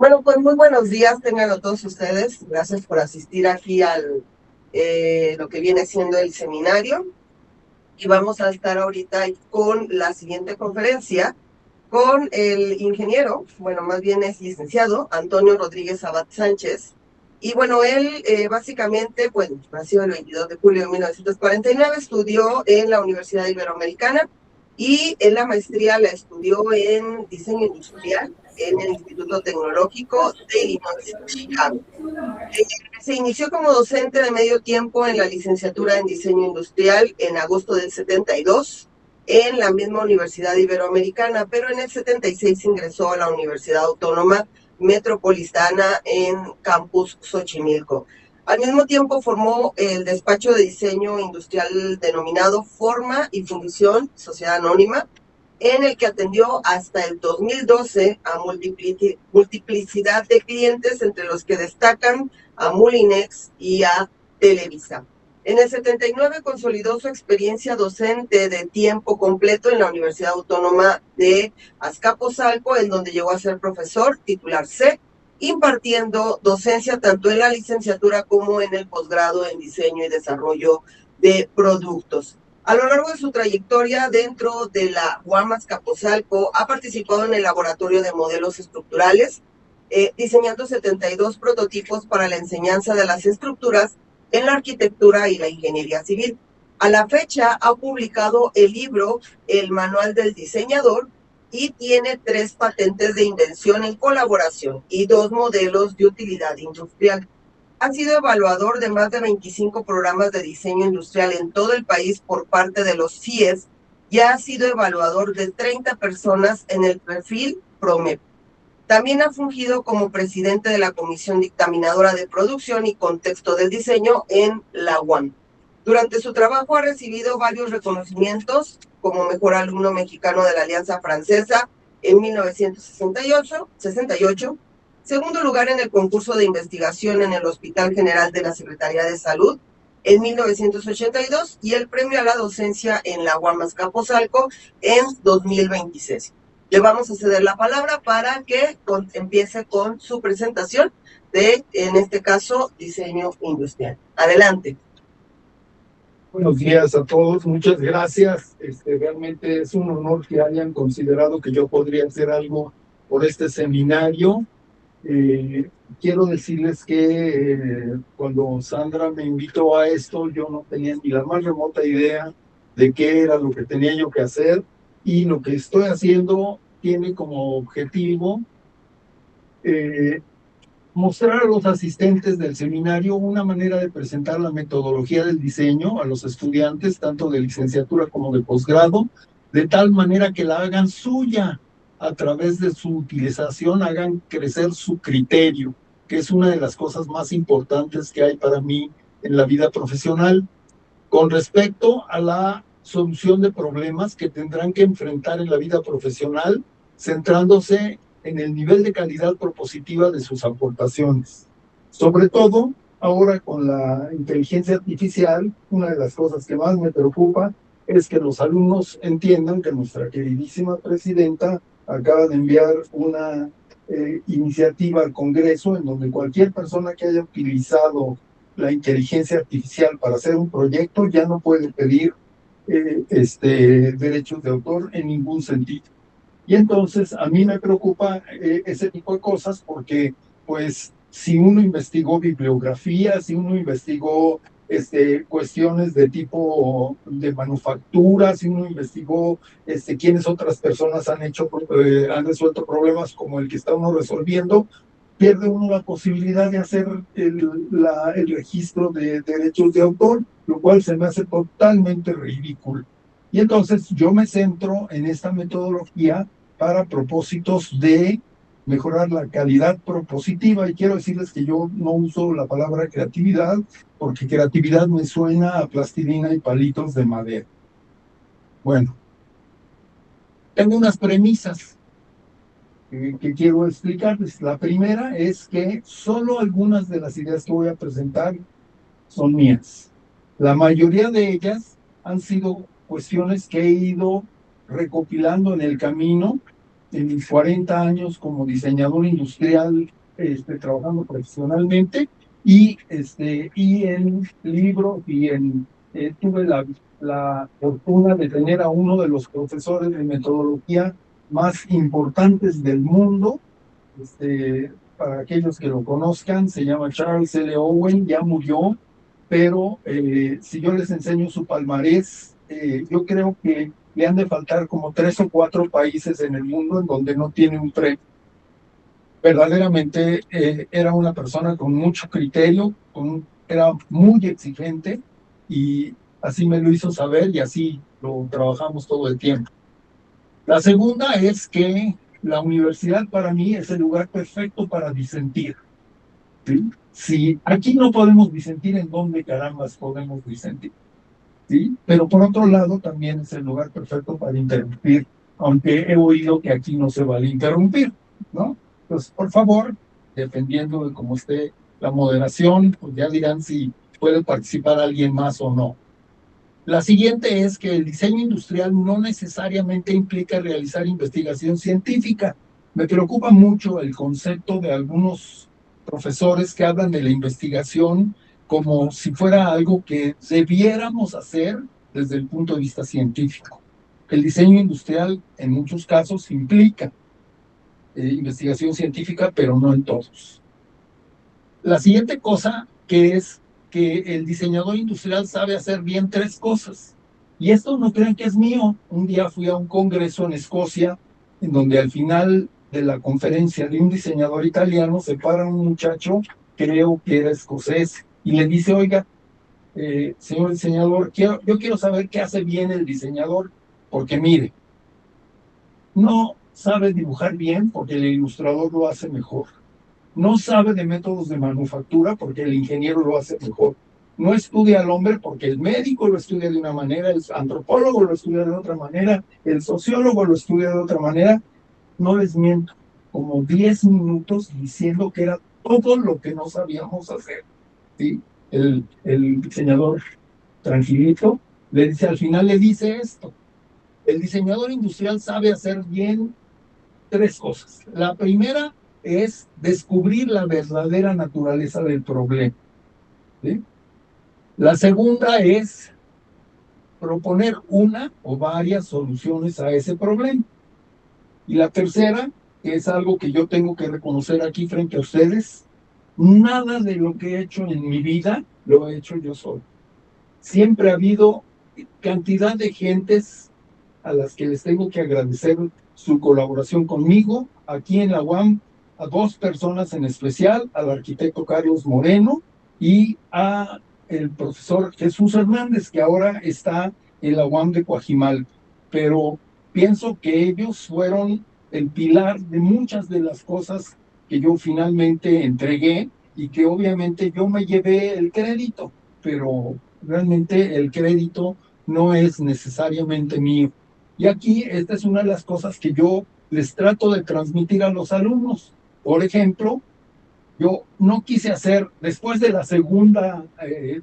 Bueno, pues muy buenos días, tengan a todos ustedes. Gracias por asistir aquí al lo que viene siendo el seminario. Y vamos a estar ahorita con la siguiente conferencia con el ingeniero, bueno, más bien es licenciado, Antonio Rodríguez Abad Sánchez. Y bueno, él básicamente, pues, nació el 22 de julio de 1949, estudió en la Universidad Iberoamericana y en la maestría la estudió en diseño industrial en el Instituto Tecnológico de Illinois, Chicago. Se inició como docente de medio tiempo en la licenciatura en diseño industrial en agosto del 72 en la misma Universidad Iberoamericana, pero en el 76 ingresó a la Universidad Autónoma Metropolitana en Campus Xochimilco. Al mismo tiempo formó el despacho de diseño industrial denominado Forma y Fundición Sociedad Anónima, en el que atendió hasta el 2012 a multiplicidad de clientes, entre los que destacan a Mulinex y a Televisa. En el 79 consolidó su experiencia docente de tiempo completo en la Universidad Autónoma de Azcapotzalco, en donde llegó a ser profesor titular C, impartiendo docencia tanto en la licenciatura como en el posgrado en diseño y desarrollo de productos. A lo largo de su trayectoria dentro de la UAM Azcapotzalco, ha participado en el laboratorio de modelos estructurales, diseñando 72 prototipos para la enseñanza de las estructuras en la arquitectura y la ingeniería civil. A la fecha ha publicado el libro El Manual del Diseñador y tiene 3 patentes de invención en colaboración y 2 modelos de utilidad industrial. Ha sido evaluador de más de 25 programas de diseño industrial en todo el país por parte de los CIES y ha sido evaluador de 30 personas en el perfil PROMEP. También ha fungido como presidente de la Comisión Dictaminadora de Producción y Contexto del Diseño en la UAM. Durante su trabajo ha recibido varios reconocimientos como mejor alumno mexicano de la Alianza Francesa en 1968, segundo lugar en el concurso de investigación en el Hospital General de la Secretaría de Salud en 1982 y el premio a la docencia en la UAM Azcapotzalco en 2026. Le vamos a ceder la palabra para que empiece con su presentación de, en este caso, diseño industrial. Adelante. Buenos días a todos, muchas gracias. Realmente es un honor que hayan considerado que yo podría hacer algo por este seminario. Quiero decirles que cuando Sandra me invitó a esto, yo no tenía ni la más remota idea de qué era lo que tenía yo que hacer, y lo que estoy haciendo tiene como objetivo mostrar a los asistentes del seminario una manera de presentar la metodología del diseño a los estudiantes, tanto de licenciatura como de posgrado, de tal manera que la hagan suya. A través de su utilización hagan crecer su criterio, que es una de las cosas más importantes que hay para mí en la vida profesional. Con respecto a la solución de problemas que tendrán que enfrentar en la vida profesional, centrándose en el nivel de calidad propositiva de sus aportaciones. Sobre todo, ahora con la inteligencia artificial, una de las cosas que más me preocupa es que los alumnos entiendan que nuestra queridísima presidenta acaba de enviar una iniciativa al Congreso en donde cualquier persona que haya utilizado la inteligencia artificial para hacer un proyecto ya no puede pedir derechos de autor en ningún sentido. Y entonces a mí me preocupa ese tipo de cosas porque, pues, si uno investigó bibliografía, si uno investigó cuestiones de tipo de manufactura, si uno investigó quiénes otras personas han resuelto problemas como el que está uno resolviendo, pierde uno la posibilidad de hacer el registro de derechos de autor, lo cual se me hace totalmente ridículo. Y entonces yo me centro en esta metodología para propósitos de mejorar la calidad propositiva, y quiero decirles que yo no uso la palabra creatividad porque creatividad me suena a plastilina y palitos de madera. Bueno, tengo unas premisas que quiero explicarles. La primera es que solo algunas de las ideas que voy a presentar son mías. La mayoría de ellas han sido cuestiones que he ido recopilando en el camino en mis 40 años como diseñador industrial, trabajando profesionalmente, y en libros tuve la fortuna de tener a uno de los profesores de metodología más importantes del mundo. Para aquellos que lo conozcan, se llama Charles L. Owen, ya murió, pero si yo les enseño su palmarés, yo creo que le han de faltar como 3 o 4 países en el mundo en donde no tiene un premio. Verdaderamente era una persona con mucho criterio, era muy exigente y así me lo hizo saber y así lo trabajamos todo el tiempo. La segunda es que la universidad para mí es el lugar perfecto para disentir. ¿Sí? Si aquí no podemos disentir, ¿en dónde carambas podemos disentir? ¿Sí? Pero por otro lado, también es el lugar perfecto para interrumpir, aunque he oído que aquí no se vale interrumpir, ¿no? Pues, por favor, dependiendo de cómo esté la moderación, pues ya dirán si puede participar alguien más o no. La siguiente es que el diseño industrial no necesariamente implica realizar investigación científica. Me preocupa mucho el concepto de algunos profesores que hablan de la investigación como si fuera algo que debiéramos hacer desde el punto de vista científico. El diseño industrial en muchos casos implica investigación científica, pero no en todos. La siguiente cosa que es que el diseñador industrial sabe hacer bien 3 cosas. Y esto no crean que es mío. Un día fui a un congreso en Escocia, en donde al final de la conferencia de un diseñador italiano se para un muchacho, creo que era escocés, y le dice, oiga, señor diseñador, yo quiero saber qué hace bien el diseñador, porque mire, no sabe dibujar bien porque el ilustrador lo hace mejor. No sabe de métodos de manufactura porque el ingeniero lo hace mejor. No estudia al hombre porque el médico lo estudia de una manera, el antropólogo lo estudia de otra manera, el sociólogo lo estudia de otra manera. No les miento, como 10 minutos diciendo que era todo lo que no sabíamos hacer. ¿Sí? El diseñador tranquilito le dice, al final le dice esto. El diseñador industrial sabe hacer bien 3 cosas. La primera es descubrir la verdadera naturaleza del problema. ¿Sí? La segunda es proponer una o varias soluciones a ese problema. Y la tercera, que es algo que yo tengo que reconocer aquí frente a ustedes, nada de lo que he hecho en mi vida lo he hecho yo solo. Siempre ha habido cantidad de gentes a las que les tengo que agradecer su colaboración conmigo. Aquí en la UAM, a 2 personas en especial, al arquitecto Carlos Moreno y a el profesor Jesús Hernández, que ahora está en la UAM de Coajimalpa. Pero pienso que ellos fueron el pilar de muchas de las cosas que yo finalmente entregué y que obviamente yo me llevé el crédito, pero realmente el crédito no es necesariamente mío. Y aquí esta es una de las cosas que yo les trato de transmitir a los alumnos. Por ejemplo, yo no quise hacer, después de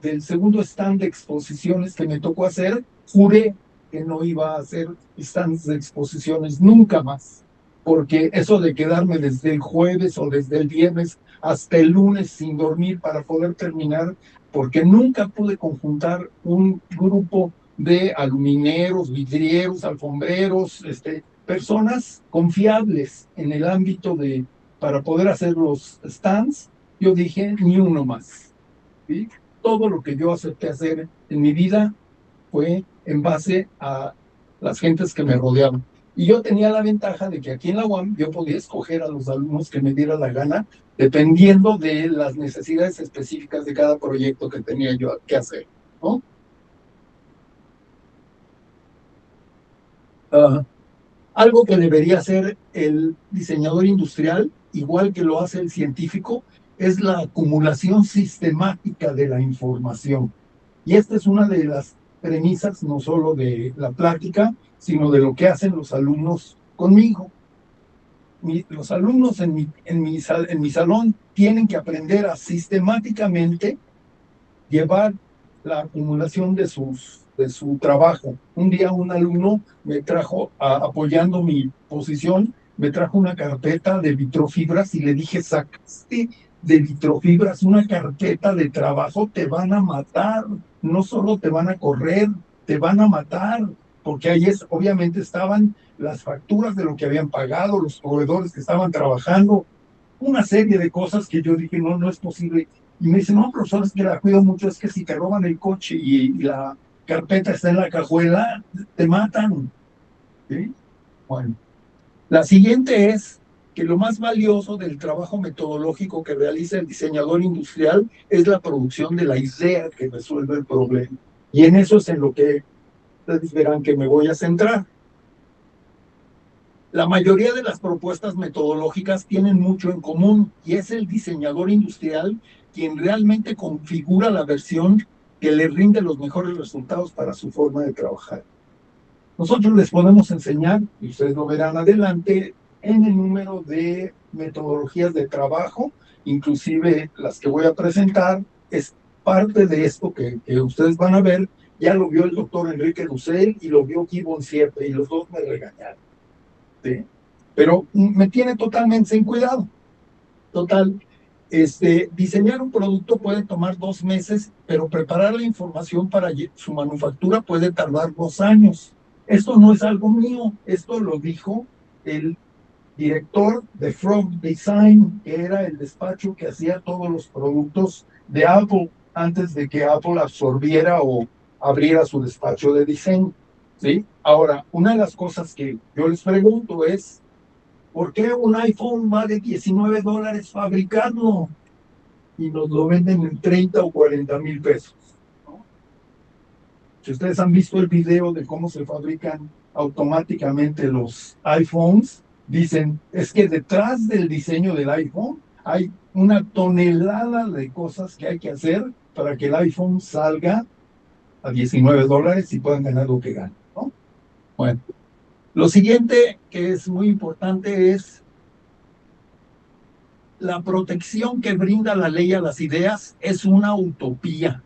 del segundo stand de exposiciones que me tocó hacer, juré que no iba a hacer stands de exposiciones nunca más, porque eso de quedarme desde el jueves o desde el viernes hasta el lunes sin dormir para poder terminar, porque nunca pude conjuntar un grupo de alumineros, vidrieros, alfombreros, personas confiables en el ámbito para poder hacer los stands. Yo dije, ni uno más. ¿Sí? Todo lo que yo acepté hacer en mi vida fue en base a las gentes que me rodeaban. Y yo tenía la ventaja de que aquí en la UAM yo podía escoger a los alumnos que me diera la gana, dependiendo de las necesidades específicas de cada proyecto que tenía yo que hacer, ¿no? Algo que debería hacer el diseñador industrial, igual que lo hace el científico, es la acumulación sistemática de la información. Y esta es una de las premisas no solo de la plática, sino de lo que hacen los alumnos conmigo. Los alumnos en mi salón tienen que aprender a sistemáticamente llevar la acumulación de su trabajo. Un día un alumno me trajo, apoyando mi posición, me trajo una carpeta de vitrofibras y le dije, sacaste de vitrofibras una carpeta de trabajo, te van a matar, no solo te van a correr, te van a matar, porque ahí obviamente estaban las facturas de lo que habían pagado, los proveedores que estaban trabajando, una serie de cosas que yo dije, no, no es posible. Y me dice, no, profesor, es que la cuido mucho, es que si te roban el coche y la carpeta está en la cajuela, te matan. ¿Sí? Bueno, la siguiente es que lo más valioso del trabajo metodológico que realiza el diseñador industrial es la producción de la idea que resuelve el problema. Y en eso es en lo que ustedes verán que me voy a centrar. La mayoría de las propuestas metodológicas tienen mucho en común y es el diseñador industrial quien realmente configura la versión que le rinde los mejores resultados para su forma de trabajar. Nosotros les podemos enseñar, y ustedes lo verán adelante, en el número de metodologías de trabajo, inclusive las que voy a presentar, es parte de esto que ustedes van a ver. Ya lo vio el doctor Enrique Dussel y lo vio Gibbon Siepe, y los dos me regañaron. ¿Sí? Pero me tiene totalmente sin cuidado. Total, diseñar un producto puede tomar 2 meses, pero preparar la información para su manufactura puede tardar 2 años. Esto no es algo mío, esto lo dijo el director de Frog Design, que era el despacho que hacía todos los productos de Apple antes de que Apple absorbiera o abriera su despacho de diseño. ¿Sí? Ahora, una de las cosas que yo les pregunto es, ¿por qué un iPhone vale $19 fabricarlo y nos lo venden en 30 o 40 mil pesos? ¿No? Si ustedes han visto el video de cómo se fabrican automáticamente los iPhones, dicen, es que detrás del diseño del iPhone hay una tonelada de cosas que hay que hacer para que el iPhone salga a $19 y puedan ganar lo que ganan, ¿no? Bueno, lo siguiente que es muy importante es la protección que brinda la ley a las ideas es una utopía.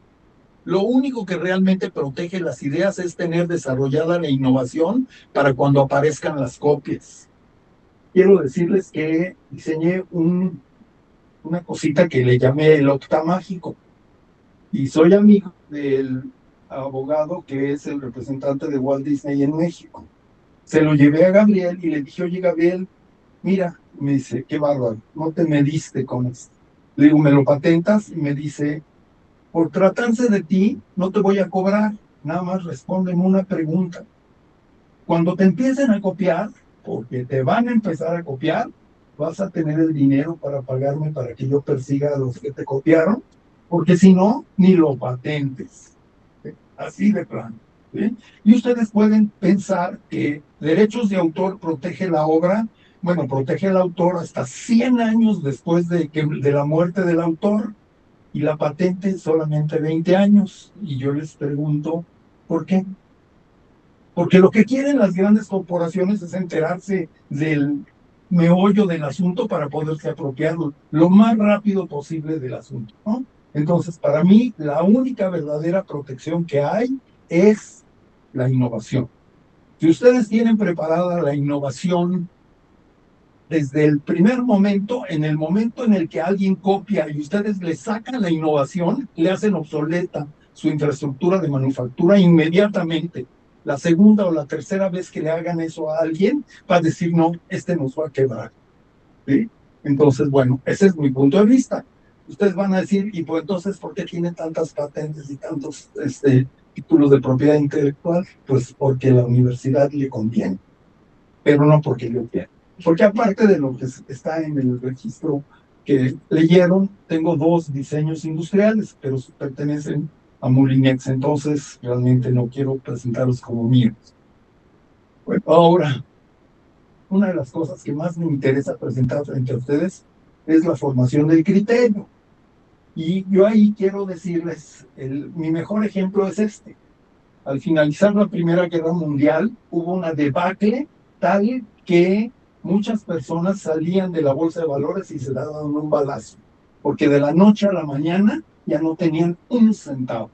Lo único que realmente protege las ideas es tener desarrollada la innovación para cuando aparezcan las copias. Quiero decirles que diseñé una cosita que le llamé el octamágico y soy amigo del abogado que es el representante de Walt Disney en México. Se lo llevé a Gabriel y le dije, oye, Gabriel, mira, me dice, qué bárbaro, no te mediste con esto. Le digo, ¿me lo patentas? Y me dice, por tratarse de ti, no te voy a cobrar, nada más respóndeme una pregunta. Cuando te empiecen a copiar, porque te van a empezar a copiar, vas a tener el dinero para pagarme para que yo persiga a los que te copiaron, porque si no, ni lo patentes. ¿Sí? Así de plano. ¿Sí? Y ustedes pueden pensar que derechos de autor protege la obra, bueno, protege al autor hasta 100 años después de la muerte del autor y la patente solamente 20 años. Y yo les pregunto, ¿por qué? Porque lo que quieren las grandes corporaciones es enterarse del meollo del asunto para poderse apropiar lo más rápido posible del asunto, ¿no? Entonces, para mí, la única verdadera protección que hay es la innovación. Si ustedes tienen preparada la innovación desde el primer momento, en el momento en el que alguien copia y ustedes le sacan la innovación, le hacen obsoleta su infraestructura de manufactura inmediatamente. La segunda o la tercera vez que le hagan eso a alguien, va a decir, no, este nos va a quebrar. ¿Sí? Entonces, bueno, ese es mi punto de vista. Ustedes van a decir, y pues entonces, ¿por qué tiene tantas patentes y tantos títulos de propiedad intelectual? Pues porque la universidad le conviene, pero no porque yo quiera. Porque aparte de lo que está en el registro que leyeron, tengo 2 diseños industriales, pero pertenecen a Moulinex, entonces realmente no quiero presentarlos como míos. Bueno, ahora, una de las cosas que más me interesa presentar frente a ustedes es la formación del criterio. Y yo ahí quiero decirles, mi mejor ejemplo es este. Al finalizar la Primera Guerra Mundial, hubo una debacle tal que muchas personas salían de la bolsa de valores y se daban un balazo, porque de la noche a la mañana ya no tenían un centavo.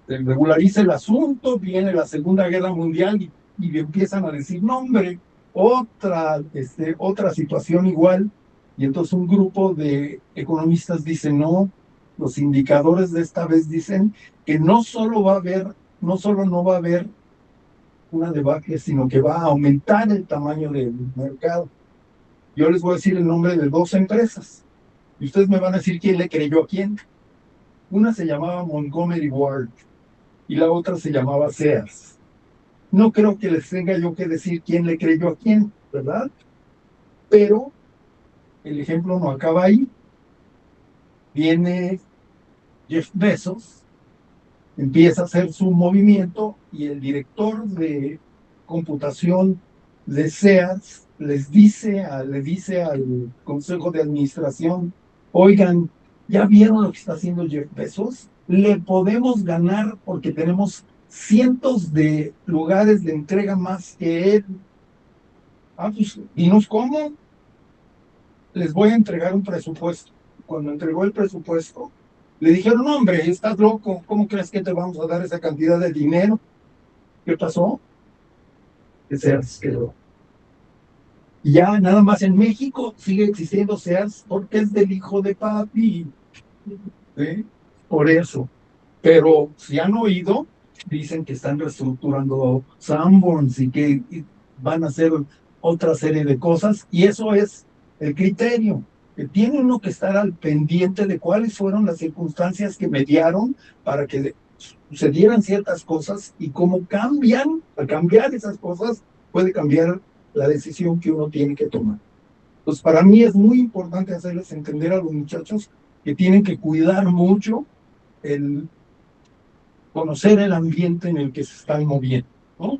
Se regulariza el asunto, viene la Segunda Guerra Mundial y empiezan a decir, no, hombre, otra situación igual, y entonces un grupo de economistas dice, no, los indicadores de esta vez dicen que no solo no va a haber una debacle, sino que va a aumentar el tamaño del mercado. Yo les voy a decir el nombre de dos empresas, y ustedes me van a decir quién le creyó a quién. Una se llamaba Montgomery Ward y la otra se llamaba Sears. No creo que les tenga yo que decir quién le creyó a quién, ¿verdad? Pero el ejemplo no acaba ahí. Viene Jeff Bezos, empieza a hacer su movimiento y el director de computación de Sears le dice al consejo de administración, oigan, ¿ya vieron lo que está haciendo Jeff Bezos? Le podemos ganar porque tenemos cientos de lugares de entrega más que él. Ah, pues, dinos cómo. Les voy a entregar un presupuesto. Cuando entregó el presupuesto, le dijeron, no, hombre, estás loco, ¿cómo crees que te vamos a dar esa cantidad de dinero? ¿Qué pasó? Que Sears quedó. Y ya nada más en México sigue existiendo Sears porque es del hijo de papi. ¿Sí? Por eso. Pero si han oído, dicen que están reestructurando Sanborns y que van a hacer otra serie de cosas, y eso es el criterio, que tiene uno que estar al pendiente de cuáles fueron las circunstancias que mediaron para que sucedieran ciertas cosas y cómo cambian, al cambiar esas cosas, puede cambiar la decisión que uno tiene que tomar. Entonces, para mí es muy importante hacerles entender a los muchachos que tienen que cuidar mucho el conocer el ambiente en el que se están moviendo, ¿no?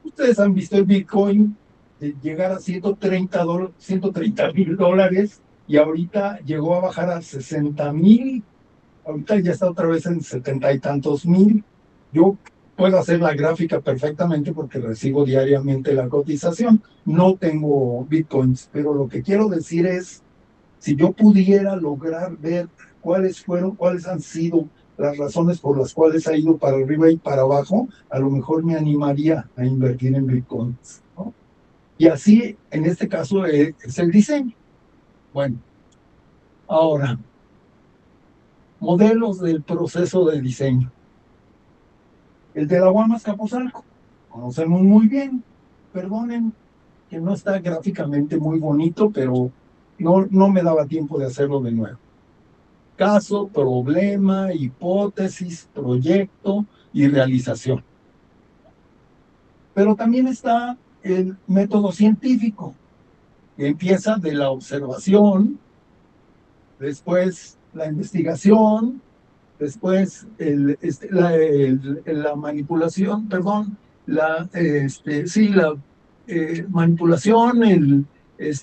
Ustedes han visto el Bitcoin llegar a $130,000 y ahorita llegó a bajar a 60,000, ahorita ya está otra vez en 70 y tantos mil. Yo puedo hacer la gráfica perfectamente porque recibo diariamente la cotización. No tengo Bitcoins, pero lo que quiero decir es, si yo pudiera lograr ver cuáles han sido las razones por las cuales ha ido para arriba y para abajo, a lo mejor me animaría a invertir en Bitcoins, ¿no? Y así, en este caso, es el diseño. Bueno, ahora, modelos del proceso de diseño. El de la Guamas Capozalco, conocemos muy bien. Perdonen que no está gráficamente muy bonito, pero no me daba tiempo de hacerlo de nuevo. Caso, problema, hipótesis, proyecto y realización. Pero también está el método científico, que empieza de la observación, después la investigación, después la manipulación, perdón, la manipulación,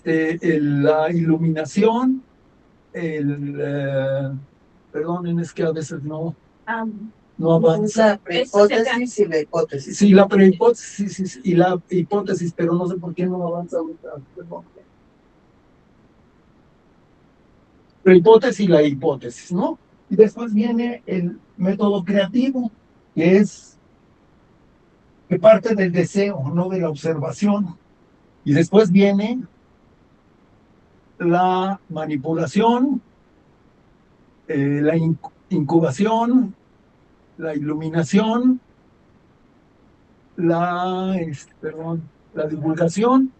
la iluminación, perdonen, es que a veces no avanza. La prehipótesis y la hipótesis. Sí, la prehipótesis y la hipótesis, pero no sé por qué no avanza ahorita. Perdón. Prehipótesis y la hipótesis, ¿no? Y después viene el método creativo, que parte del deseo, no de la observación. Y después viene la manipulación, la incubación, la iluminación, la divulgación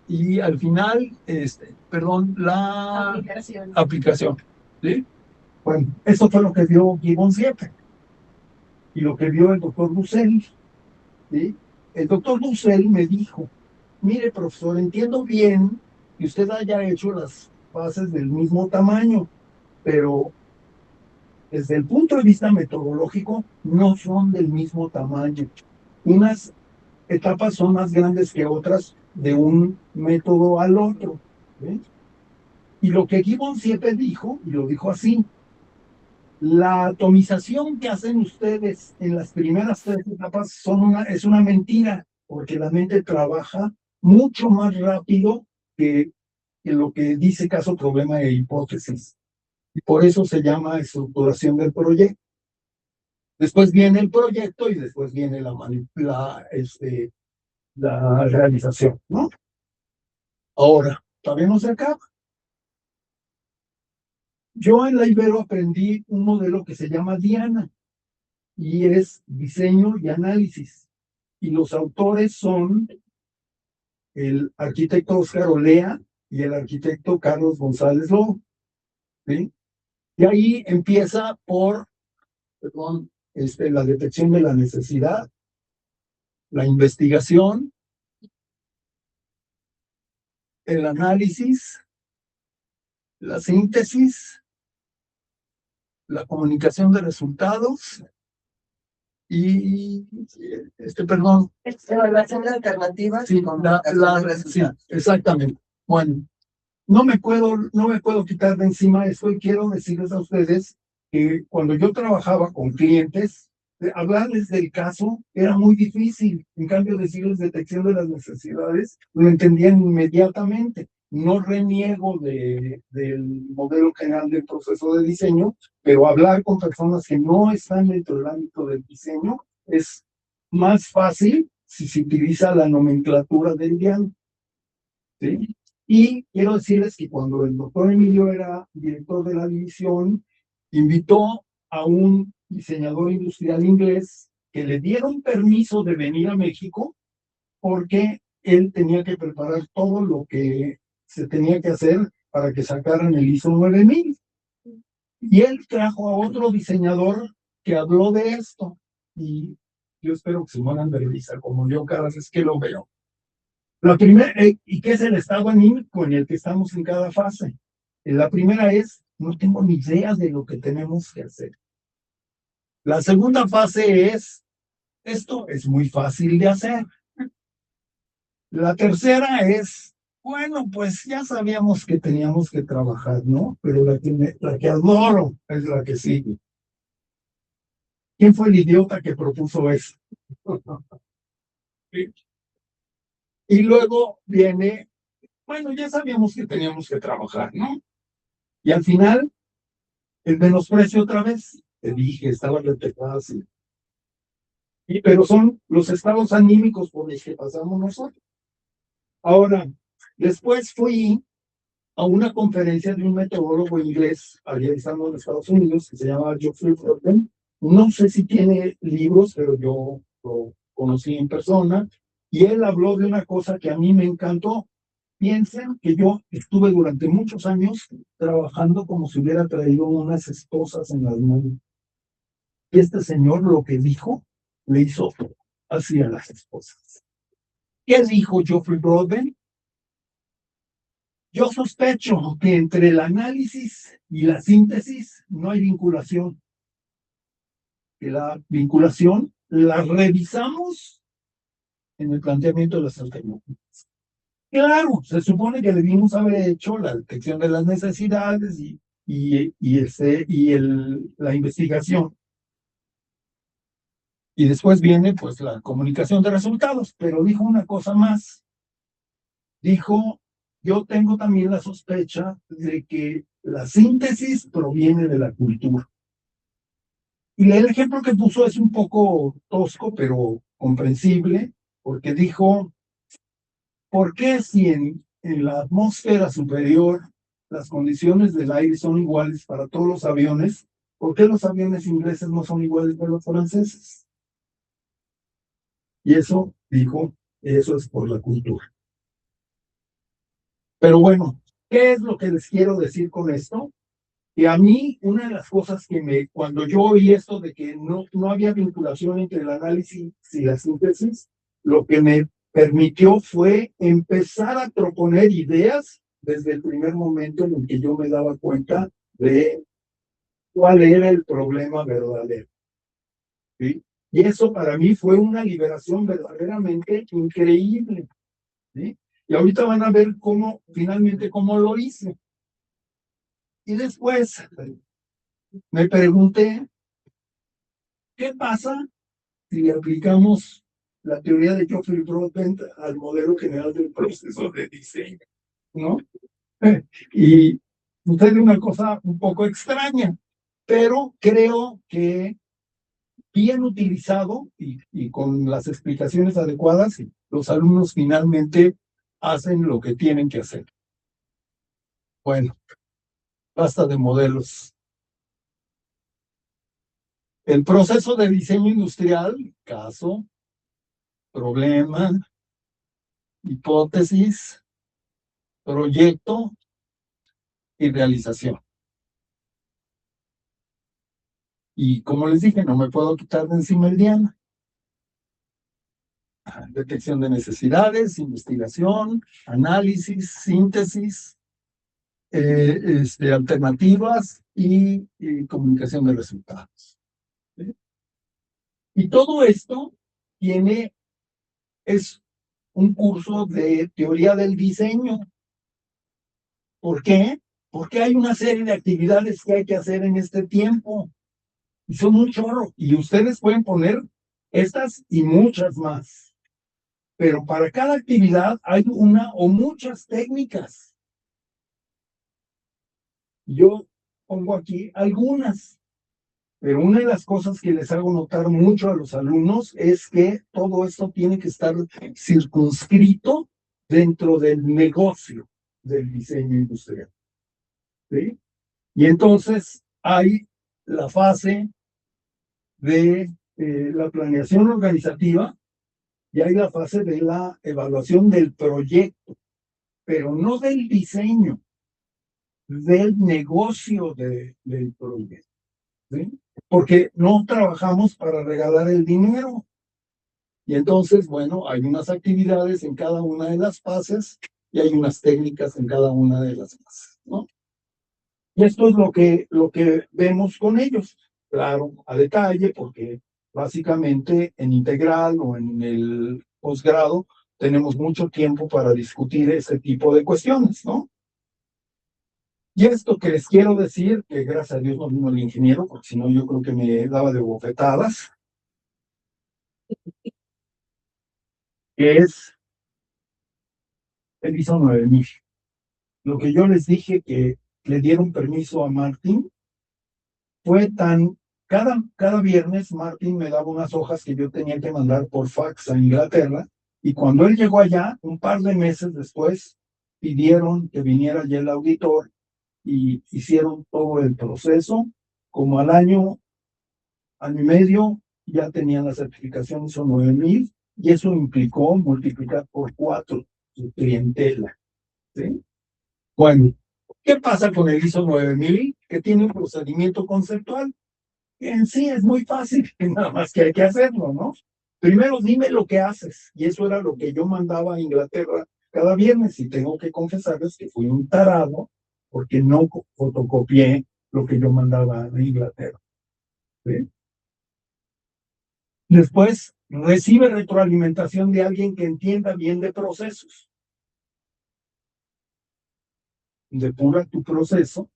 y al final, la aplicación. ¿Sí? Bueno, eso fue lo que vio Gibbon 7 y lo que vio el doctor Dussel. ¿Sí? El doctor Dussel me dijo, mire, profesor, entiendo bien que usted haya hecho las bases del mismo tamaño, pero desde el punto de vista metodológico no son del mismo tamaño. Unas etapas son más grandes que otras de un método al otro. ¿Sí? Y lo que Gibbon siempre dijo, y lo dijo así, la atomización que hacen ustedes en las primeras tres etapas es una mentira, porque la mente trabaja mucho más rápido que lo que dice caso, problema e hipótesis. Y por eso se llama estructuración del proyecto. Después viene el proyecto y después viene la realización, ¿no? Ahora, todavía no se acaba. Yo en la Ibero aprendí un modelo que se llama Diana y es diseño y análisis. Y los autores son el arquitecto Óscar Olea y el arquitecto Carlos González Lobo, ¿sí? Y ahí empieza por, perdón, la detección de la necesidad, la investigación, el análisis, la síntesis, la comunicación de resultados y, perdón. Evaluación de alternativas Sí, y comunicación de resultados. sí, exactamente. Bueno, no me puedo quitar de encima eso y quiero decirles a ustedes que cuando yo trabajaba con clientes, hablarles del caso era muy difícil. En cambio, decirles detección de las necesidades, lo entendían inmediatamente. No reniego del modelo general del proceso de diseño, pero hablar con personas que no están dentro del ámbito del diseño es más fácil si se utiliza la nomenclatura del diálogo, ¿sí? Y quiero decirles que cuando el doctor Emilio era director de la división, invitó a un diseñador industrial inglés que le dieron permiso de venir a México porque él tenía que preparar todo lo que se tenía que hacer para que sacaran el ISO 9000. Y él trajo a otro diseñador que habló de esto. Y yo espero que se mueran de risa, como yo cada vez que lo veo. La primera, ¿y qué es el estado anímico en el que estamos en cada fase? La primera es, no tengo ni idea de lo que tenemos que hacer. La segunda fase es, esto es muy fácil de hacer. La tercera es, bueno, pues ya sabíamos que teníamos que trabajar, ¿no? Pero la que adoro es la que sigue. ¿Quién fue el idiota que propuso eso? Y luego viene, bueno, ya sabíamos que teníamos que trabajar, ¿no? Y al final, el menosprecio otra vez. Te dije, estaba retecada así. Pero son los estados anímicos por los que pasamos nosotros. Ahora, después fui a una conferencia de un meteorólogo inglés, allá estando en Estados Unidos, que se llama Geoffrey Broden. No sé si tiene libros, pero yo lo conocí en persona. Y él habló de una cosa que a mí me encantó. Piensen que yo estuve durante muchos años trabajando como si hubiera traído unas esposas en las manos. Y este señor lo que dijo, le hizo así a las esposas. ¿Qué dijo Geoffrey Broadbent? Yo sospecho que entre el análisis y la síntesis no hay vinculación. Que la vinculación la revisamos en el planteamiento de las alternativas. Claro, se supone que debimos haber hecho la detección de las necesidades la investigación. Y después viene pues la comunicación de resultados, pero dijo una cosa más. Dijo, yo tengo también la sospecha de que la síntesis proviene de la cultura. Y el ejemplo que puso es un poco tosco, pero comprensible, porque dijo, ¿por qué si en la atmósfera superior las condiciones del aire son iguales para todos los aviones, por qué los aviones ingleses no son iguales para los franceses? Y eso, dijo, eso es por la cultura. Pero bueno, ¿qué es lo que les quiero decir con esto? Que a mí, una de las cosas cuando yo oí esto de que no había vinculación entre el análisis y la síntesis, lo que me permitió fue empezar a proponer ideas desde el primer momento en el que yo me daba cuenta de cuál era el problema verdadero, ¿sí? Y eso para mí fue una liberación verdaderamente increíble, ¿sí? Y ahorita van a ver finalmente cómo lo hice. Y después me pregunté, ¿qué pasa si aplicamos la teoría de Geoffrey Broadbent al modelo general del proceso de diseño, ¿no? Y sucede una cosa un poco extraña, pero creo que bien utilizado y con las explicaciones adecuadas, los alumnos finalmente hacen lo que tienen que hacer. Bueno, basta de modelos. El proceso de diseño industrial, caso, problema, hipótesis, proyecto y realización. Y como les dije, no me puedo quitar de encima el diana. Detección de necesidades, investigación, análisis, síntesis, alternativas y comunicación de resultados. ¿Sí? Y todo esto es un curso de teoría del diseño. ¿Por qué? Porque hay una serie de actividades que hay que hacer en este tiempo. Y son un chorro. Y ustedes pueden poner estas y muchas más. Pero para cada actividad hay una o muchas técnicas. Yo pongo aquí algunas. Pero una de las cosas que les hago notar mucho a los alumnos es que todo esto tiene que estar circunscrito dentro del negocio del diseño industrial. ¿Sí? Y entonces hay la fase de la planeación organizativa y hay la fase de la evaluación del proyecto, pero no del diseño, del negocio del proyecto. ¿Sí? Porque no trabajamos para regalar el dinero. Y entonces, bueno, hay unas actividades en cada una de las fases y hay unas técnicas en cada una de las fases, ¿no? Y esto es lo que vemos con ellos. Claro, a detalle, porque básicamente en integral o en el posgrado tenemos mucho tiempo para discutir ese tipo de cuestiones, ¿no? Y esto que les quiero decir, que gracias a Dios no vino el ingeniero, porque si no yo creo que me daba de bofetadas, que es el ISO 9000. Lo que yo les dije que le dieron permiso a Martín fue cada viernes Martín me daba unas hojas que yo tenía que mandar por fax a Inglaterra, y cuando él llegó allá, un par de meses después, pidieron que viniera ya el auditor y hicieron todo el proceso. Como al año y medio, ya tenían la certificación ISO 9000 y eso implicó multiplicar por 4 su clientela. ¿Sí? Bueno, ¿qué pasa con el ISO 9000? Que tiene un procedimiento conceptual que en sí es muy fácil, nada más que hay que hacerlo, ¿no? Primero dime lo que haces, y eso era lo que yo mandaba a Inglaterra cada viernes, y tengo que confesarles que fui un tarado porque no fotocopié lo que yo mandaba a Inglaterra. ¿Sí? Después, recibe retroalimentación de alguien que entienda bien de procesos. Depura tu proceso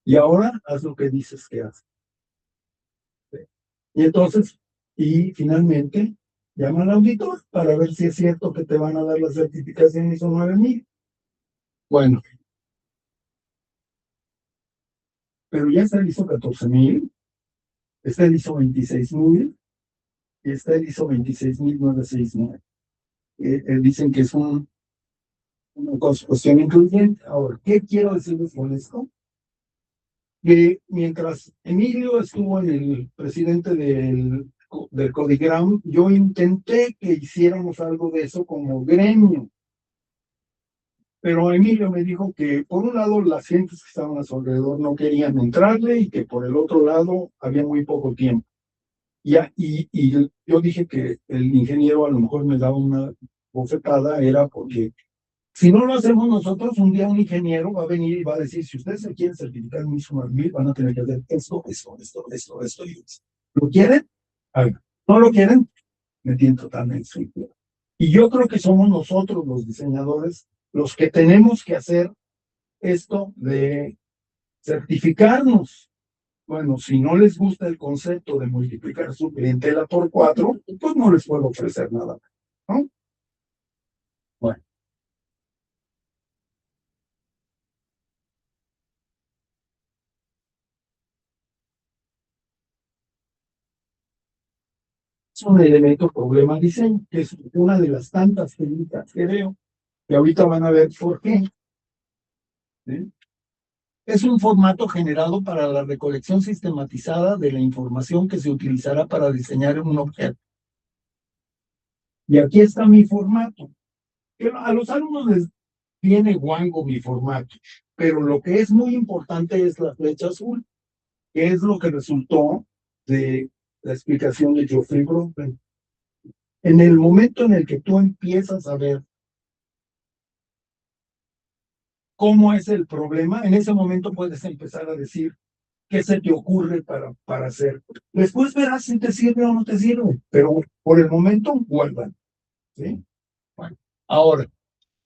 y ahora haz lo que dices que haces. ¿Sí? Y entonces, y finalmente, llama al auditor para ver si es cierto que te van a dar la certificación ISO 9000. Bueno, pero ya está el ISO 14000, está el ISO 26000 y está el ISO 26969. Dicen que es una cuestión incluyente. Ahora, ¿qué quiero decirles con esto? Que mientras Emilio estuvo en el presidente del Codigram, yo intenté que hiciéramos algo de eso como gremio. Pero Emilio me dijo que por un lado las gentes que estaban a su alrededor no querían entrarle y que por el otro lado había muy poco tiempo. Y yo dije que el ingeniero a lo mejor me daba una bofetada, era porque si no lo hacemos nosotros, un día un ingeniero va a venir y va a decir, si ustedes se quieren certificar en ISO 9000, van a tener que hacer esto y esto. ¿Lo quieren? Hagan. ¿No lo quieren? Me tienen totalmente seguro. Y yo creo que somos nosotros los diseñadores los que tenemos que hacer esto de certificarnos. Bueno, si no les gusta el concepto de multiplicar su clientela por 4, pues no les puedo ofrecer nada, ¿no? Bueno, Es un elemento problema diseño, que es una de las tantas técnicas que veo, y ahorita van a ver por qué. ¿Sí? Es un formato generado para la recolección sistematizada de la información que se utilizará para diseñar un objeto. Y aquí está mi formato. A los alumnos les viene guango mi formato, pero lo que es muy importante es la flecha azul, que es lo que resultó de la explicación de Geoffrey Bronfeld. En el momento en el que tú empiezas a ver cómo es el problema, en ese momento puedes empezar a decir qué se te ocurre para hacer. Después verás si te sirve o no te sirve, pero por el momento guardan. ¿Sí? Bueno, ahora,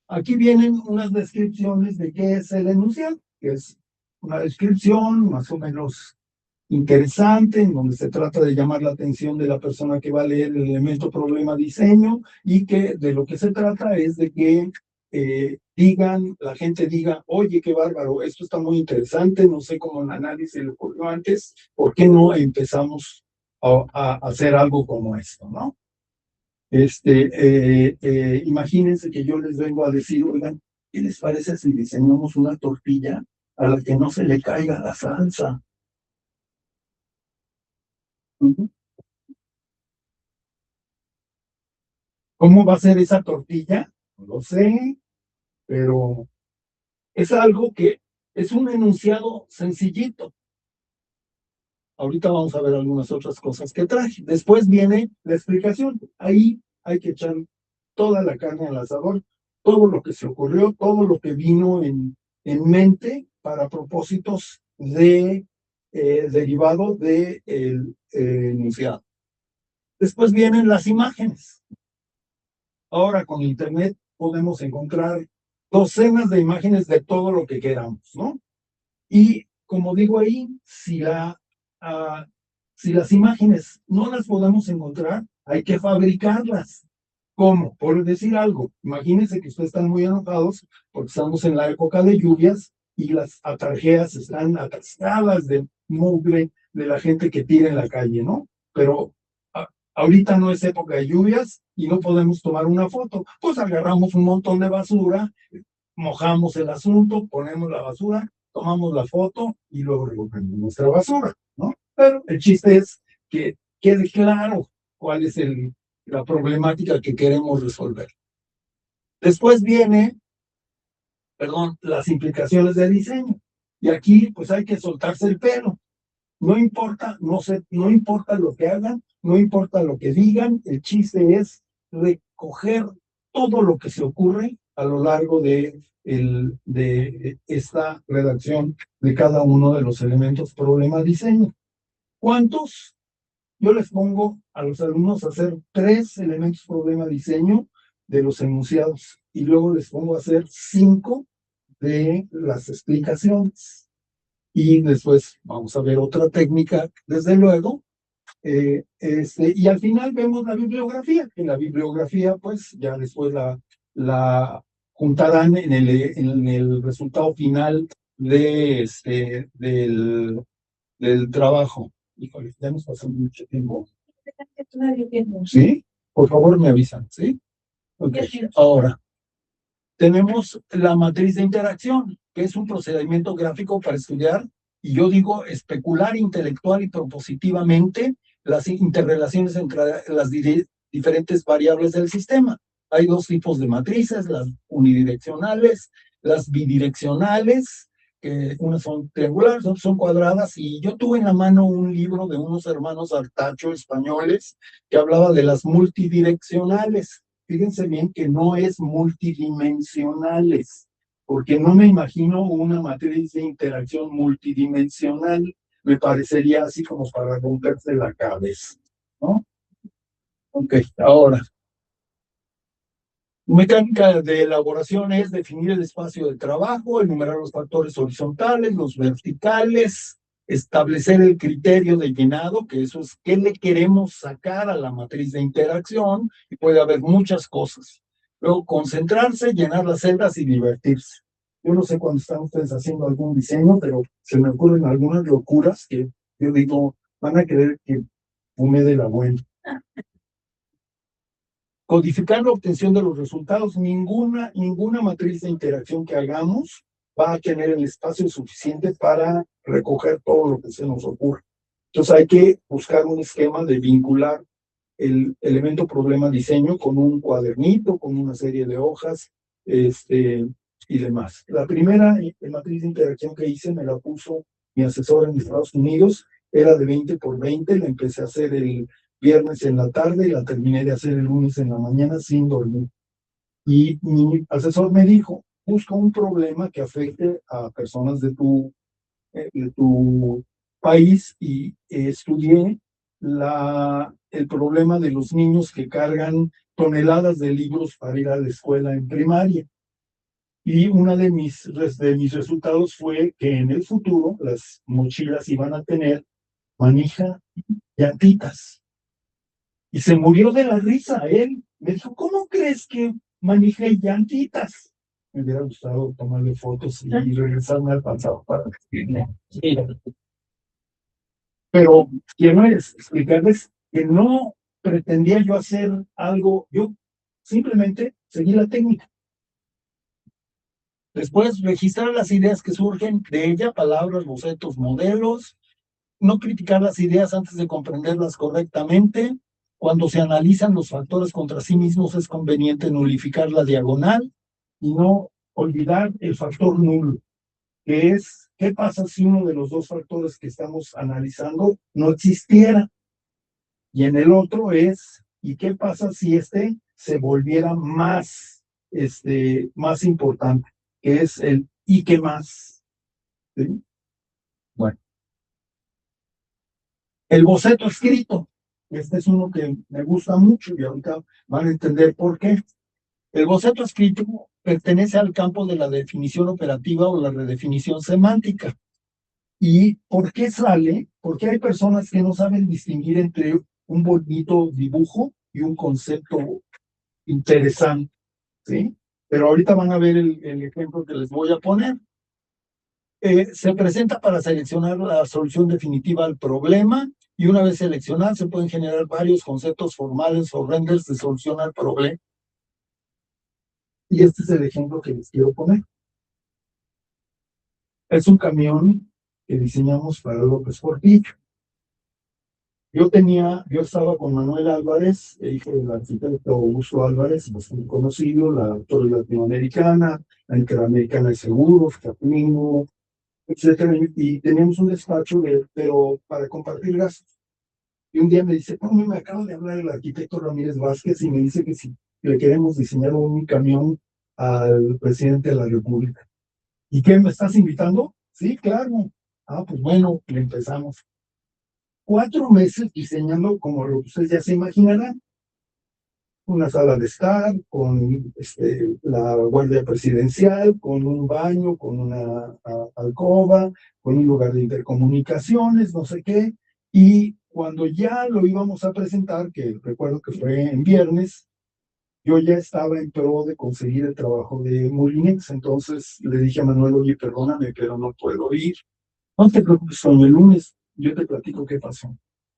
aquí vienen unas descripciones de qué es el enunciado, que es una descripción más o menos interesante, en donde se trata de llamar la atención de la persona que va a leer el elemento problema diseño, y que de lo que se trata es de que la gente diga, oye, qué bárbaro, esto está muy interesante, no sé cómo a nadie se le ocurrió antes, ¿por qué no empezamos a hacer algo como esto, ¿no? Imagínense que yo les vengo a decir, oigan, ¿qué les parece si diseñamos una tortilla a la que no se le caiga la salsa? ¿Cómo va a ser esa tortilla? No lo sé, pero es algo que es un enunciado sencillito. Ahorita vamos a ver algunas otras cosas que traje. Después viene la explicación. Ahí hay que echar toda la carne al asador, todo lo que se ocurrió, todo lo que vino en mente para propósitos derivado del enunciado. Después vienen las imágenes. Ahora con Internet podemos encontrar docenas de imágenes de todo lo que queramos, ¿no? Y como digo ahí, si las imágenes no las podemos encontrar, hay que fabricarlas. ¿Cómo? Por decir algo, imagínense que ustedes están muy enojados porque estamos en la época de lluvias y las atarjeas están atascadas de mugre de la gente que tira en la calle, ¿no? Pero ahorita no es época de lluvias y no podemos tomar una foto. Pues agarramos un montón de basura, mojamos el asunto, ponemos la basura, tomamos la foto y luego recogemos nuestra basura, ¿no? Pero el chiste es que quede claro cuál es la problemática que queremos resolver. Después viene, las implicaciones de diseño. Y aquí, pues hay que soltarse el pelo. No importa, no importa lo que hagan, no importa lo que digan, el chiste es recoger todo lo que se ocurre a lo largo de esta redacción de cada uno de los elementos problema diseño. ¿Cuántos? Yo les pongo a los alumnos a hacer 3 elementos problema diseño de los enunciados y luego les pongo a hacer 5 de las explicaciones. Y después vamos a ver otra técnica, desde luego. Y al final vemos la bibliografía. En la bibliografía, pues ya después la juntarán en el resultado final del trabajo. Híjole, ya nos pasó mucho tiempo. ¿Sí? Por favor, me avisan, ¿sí? Ok, ahora. Tenemos la matriz de interacción, que es un procedimiento gráfico para estudiar, y yo digo especular intelectual y propositivamente las interrelaciones entre las diferentes variables del sistema. Hay 2 tipos de matrices, las unidireccionales, las bidireccionales, que unas son triangulares, otras son cuadradas, y yo tuve en la mano un libro de unos hermanos Artacho españoles que hablaba de las multidireccionales. Fíjense bien que no es multidimensionales, porque no me imagino una matriz de interacción multidimensional, me parecería así como para romperse la cabeza, ¿no? Ok, ahora, mecánica de elaboración es definir el espacio de trabajo, enumerar los factores horizontales, los verticales, establecer el criterio de llenado, que eso es qué le queremos sacar a la matriz de interacción, y puede haber muchas cosas. Luego, concentrarse, llenar las celdas y divertirse. Yo no sé cuando están ustedes haciendo algún diseño, pero se me ocurren algunas locuras que yo digo, van a querer que fume de la buena. codificar la obtención de los resultados. Ninguna matriz de interacción que hagamos va a tener el espacio suficiente para recoger todo lo que se nos ocurre. Entonces hay que buscar un esquema de vincular el elemento problema diseño con un cuadernito, con una serie de hojas, y demás. La primera matriz de interacción que hice me la puso mi asesor en Estados Unidos, era de 20 por 20, la empecé a hacer el viernes en la tarde y la terminé de hacer el lunes en la mañana sin dormir. Y mi asesor me dijo, busca un problema que afecte a personas de tu país, y estudié el problema de los niños que cargan toneladas de libros para ir a la escuela en primaria. Y uno de mis resultados fue que en el futuro las mochilas iban a tener manija y llantitas. Y se murió de la risa él. Me dijo, ¿cómo crees que manija y llantitas? Me hubiera gustado tomarle fotos y regresarme al pasado para decirle. Pero quiero explicarles que no pretendía yo hacer algo, yo simplemente seguí la técnica. Después, registrar las ideas que surgen de ella, palabras, bocetos, modelos, no criticar las ideas antes de comprenderlas correctamente. Cuando se analizan los factores contra sí mismos, es conveniente nulificar la diagonal y no olvidar el factor nulo, que es, ¿qué pasa si uno de los dos factores que estamos analizando no existiera? Y en el otro es, ¿y qué pasa si este se volviera más importante? Que es el ¿y qué más? ¿Sí? Bueno. El boceto escrito. Este es uno que me gusta mucho y ahorita van a entender por qué. El boceto escrito pertenece al campo de la definición operativa o la redefinición semántica. ¿Y por qué sale? Porque hay personas que no saben distinguir entre un bonito dibujo y un concepto interesante, ¿sí? Pero ahorita van a ver el ejemplo que les voy a poner. Se presenta para seleccionar la solución definitiva al problema, y una vez seleccionada se pueden generar varios conceptos formales o renders de solución al problema. Y este es el ejemplo que les quiero poner. Es un camión que diseñamos para López Portillo. Yo estaba con Manuel Álvarez, hijo del arquitecto Augusto Álvarez, bastante conocido, la Torre Latinoamericana, la Interamericana de Seguros, Capino, etcétera, y teníamos un despacho pero para compartir gastos. Y un día me dice, no, me acaba de hablar el arquitecto Ramírez Vázquez y me dice que si le queremos diseñar un camión al presidente de la República. ¿Y qué, me estás invitando? Sí, claro. Ah, pues bueno, le empezamos. 4 meses diseñando, como lo que ustedes ya se imaginarán, una sala de estar, con la guardia presidencial, con un baño, con una alcoba, con un lugar de intercomunicaciones, no sé qué. Y cuando ya lo íbamos a presentar, que recuerdo que fue en viernes, yo ya estaba en pro de conseguir el trabajo de Molinex. Entonces le dije a Manuel, oye, perdóname, pero no puedo ir. No te preocupes, con el lunes yo te platico qué pasó.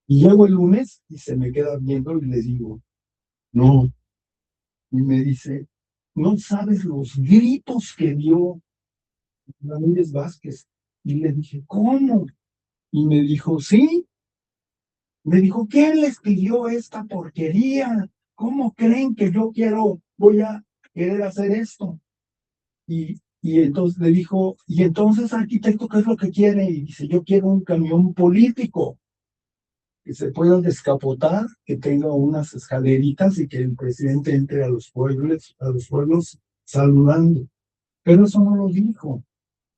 Y llego el lunes y se me queda viendo y le digo, no. Y me dice, no sabes los gritos que dio Ramírez Vázquez. Y le dije, ¿cómo? Y me dijo, sí. Me dijo, ¿quién les pidió esta porquería? ¿Cómo creen que yo voy a querer hacer esto? Y entonces le dijo, ¿y entonces, arquitecto, qué es lo que quiere? Y dice, yo quiero un camión político que se pueda descapotar, que tenga unas escaleritas y que el presidente entre a los pueblos saludando. Pero eso no lo dijo.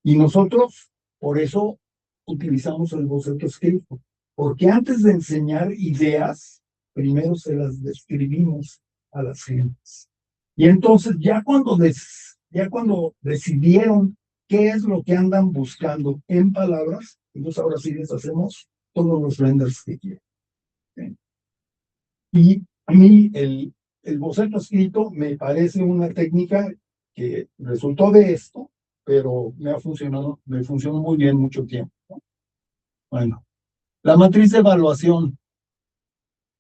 Y nosotros, por eso, utilizamos el boceto escrito. Porque antes de enseñar ideas, primero se las describimos a las gentes. Y entonces, ya cuando decidieron qué es lo que andan buscando en palabras, entonces ahora sí les hacemos todos los renders que quieren. ¿Sí? Y a mí el boceto escrito me parece una técnica que resultó de esto, pero me funcionó muy bien mucho tiempo. Bueno, la matriz de evaluación.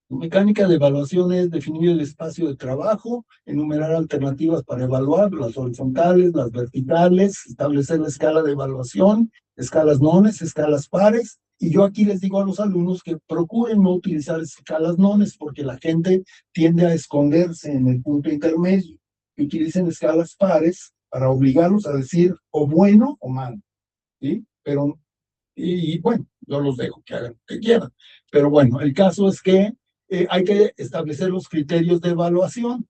Mecánica de evaluación es definir el espacio de trabajo, enumerar alternativas para evaluar, las horizontales, las verticales, establecer la escala de evaluación, escalas nones, escalas pares. Y yo aquí les digo a los alumnos que procuren no utilizar escalas nones porque la gente tiende a esconderse en el punto intermedio. Y utilicen escalas pares para obligarlos a decir o bueno o malo, ¿sí? Pero, y bueno, yo los dejo que hagan lo que quieran. Pero bueno, el caso es que hay que establecer los criterios de evaluación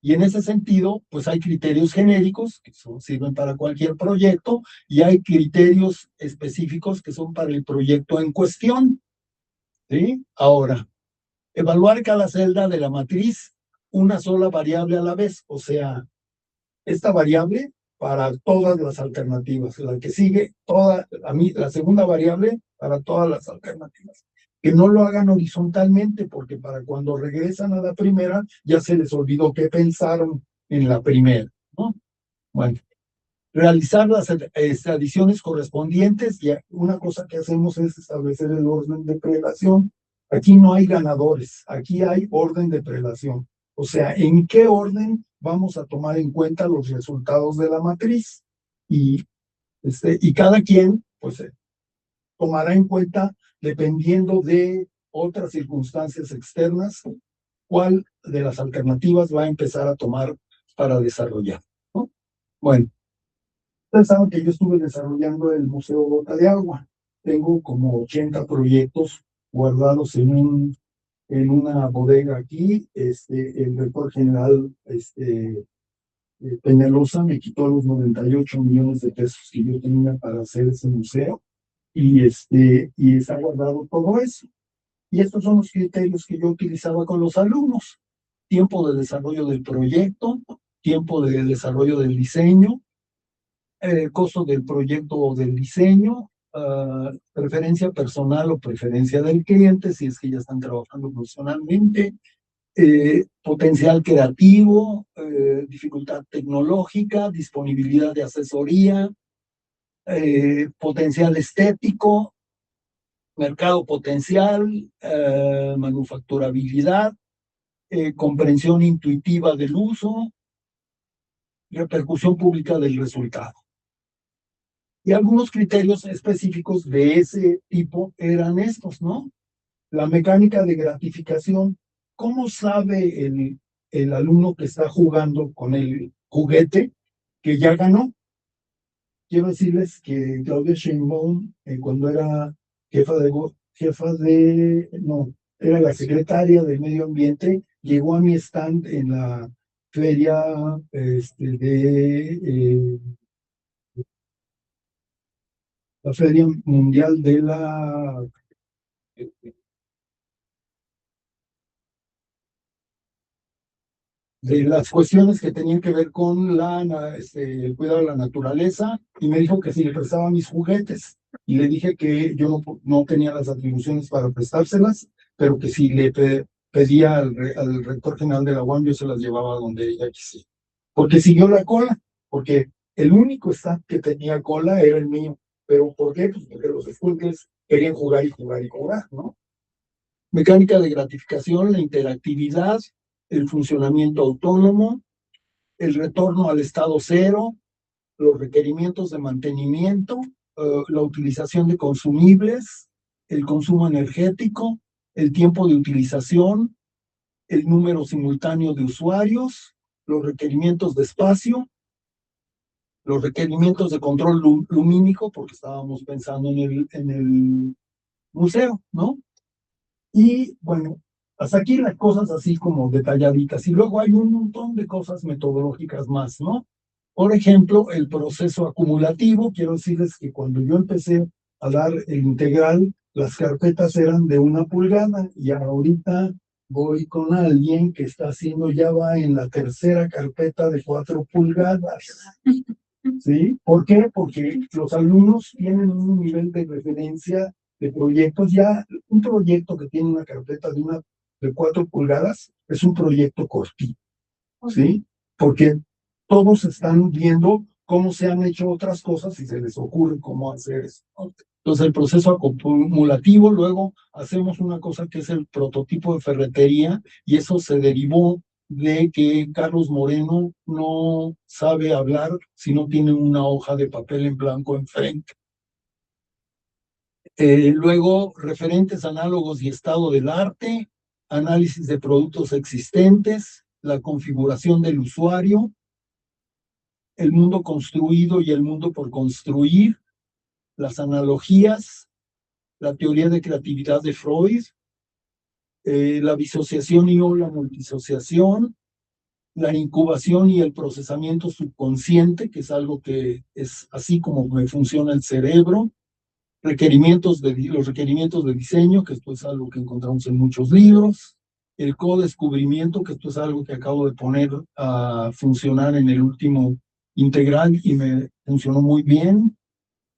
y en ese sentido, pues hay criterios genéricos que sirven para cualquier proyecto y hay criterios específicos que son para el proyecto en cuestión, ¿sí? Ahora, evaluar cada celda de la matriz una sola variable a la vez, o sea, esta variable para todas las alternativas, la que sigue, la segunda variable para todas las alternativas. Que no lo hagan horizontalmente, porque para cuando regresan a la primera, ya se les olvidó qué pensaron en la primera, ¿no? Bueno, realizar las adiciones correspondientes y una cosa que hacemos es establecer el orden de prelación. Aquí no hay ganadores, aquí hay orden de prelación. O sea, ¿en qué orden vamos a tomar en cuenta los resultados de la matriz? Y cada quien, pues, tomará en cuenta, dependiendo de otras circunstancias externas, cuál de las alternativas va a empezar a tomar para desarrollar, ¿no? Bueno, ustedes saben que yo estuve desarrollando el Museo Gota de Agua. Tengo como 80 proyectos guardados en una bodega aquí. El rector general Peñalosa me quitó los 98 millones de pesos que yo tenía para hacer ese museo y está guardado todo eso. Y estos son los criterios que yo utilizaba con los alumnos. Tiempo de desarrollo del proyecto, tiempo de desarrollo del diseño, costo del proyecto o del diseño, preferencia personal o preferencia del cliente, si es que ya están trabajando profesionalmente, potencial creativo, dificultad tecnológica, disponibilidad de asesoría, potencial estético, mercado potencial, manufacturabilidad, comprensión intuitiva del uso, repercusión pública del resultado. Y algunos criterios específicos de ese tipo eran estos, ¿no? La mecánica de gratificación. ¿Cómo sabe el alumno que está jugando con el juguete que ya ganó? Quiero decirles que Claudia Sheinbaum, cuando era no, era la secretaria de Medio Ambiente, llegó a mi stand en la feria la Feria Mundial de las cuestiones que tenían que ver con el cuidado de la naturaleza, y me dijo que si le prestaba mis juguetes, y le dije que yo no tenía las atribuciones para prestárselas, pero que si pedía al rector general de la UAM, yo se las llevaba donde ella quisiera. Porque siguió la cola, porque el único stand que tenía cola era el mío. ¿Pero por qué? Pues porque los estudiantes querían jugar y jugar y jugar, ¿no? Mecánica de gratificación, la interactividad, el funcionamiento autónomo, el retorno al estado cero, los requerimientos de mantenimiento, la utilización de consumibles, el consumo energético, el tiempo de utilización, el número simultáneo de usuarios, los requerimientos de espacio, los requerimientos de control lumínico, porque estábamos pensando en el museo, ¿no? Y bueno, hasta aquí las cosas así como detalladitas. Y luego hay un montón de cosas metodológicas más, ¿no? Por ejemplo, el proceso acumulativo. Quiero decirles que cuando yo empecé a dar el integral, las carpetas eran de 1 pulgada y ahorita voy con alguien que está haciendo, ya va en la tercera carpeta de 4 pulgadas. ¿Sí? ¿Por qué? Porque los alumnos tienen un nivel de referencia de proyectos. Ya un proyecto que tiene una carpeta de 4 pulgadas es un proyecto cortito, ¿sí? Porque todos están viendo cómo se han hecho otras cosas y se les ocurre cómo hacer eso. Entonces el proceso acumulativo, luego hacemos una cosa que es el prototipo de ferretería y eso se derivó de que Carlos Moreno no sabe hablar si no tiene una hoja de papel en blanco enfrente. Luego, referentes análogos y estado del arte, análisis de productos existentes, la configuración del usuario, el mundo construido y el mundo por construir, las analogías, la teoría de creatividad de Freud, la disociación y o la multisociación, la incubación y el procesamiento subconsciente, que es algo que es así como me funciona el cerebro, los requerimientos de diseño, que esto es algo que encontramos en muchos libros, el codescubrimiento, que esto es algo que acabo de poner a funcionar en el último integral y me funcionó muy bien,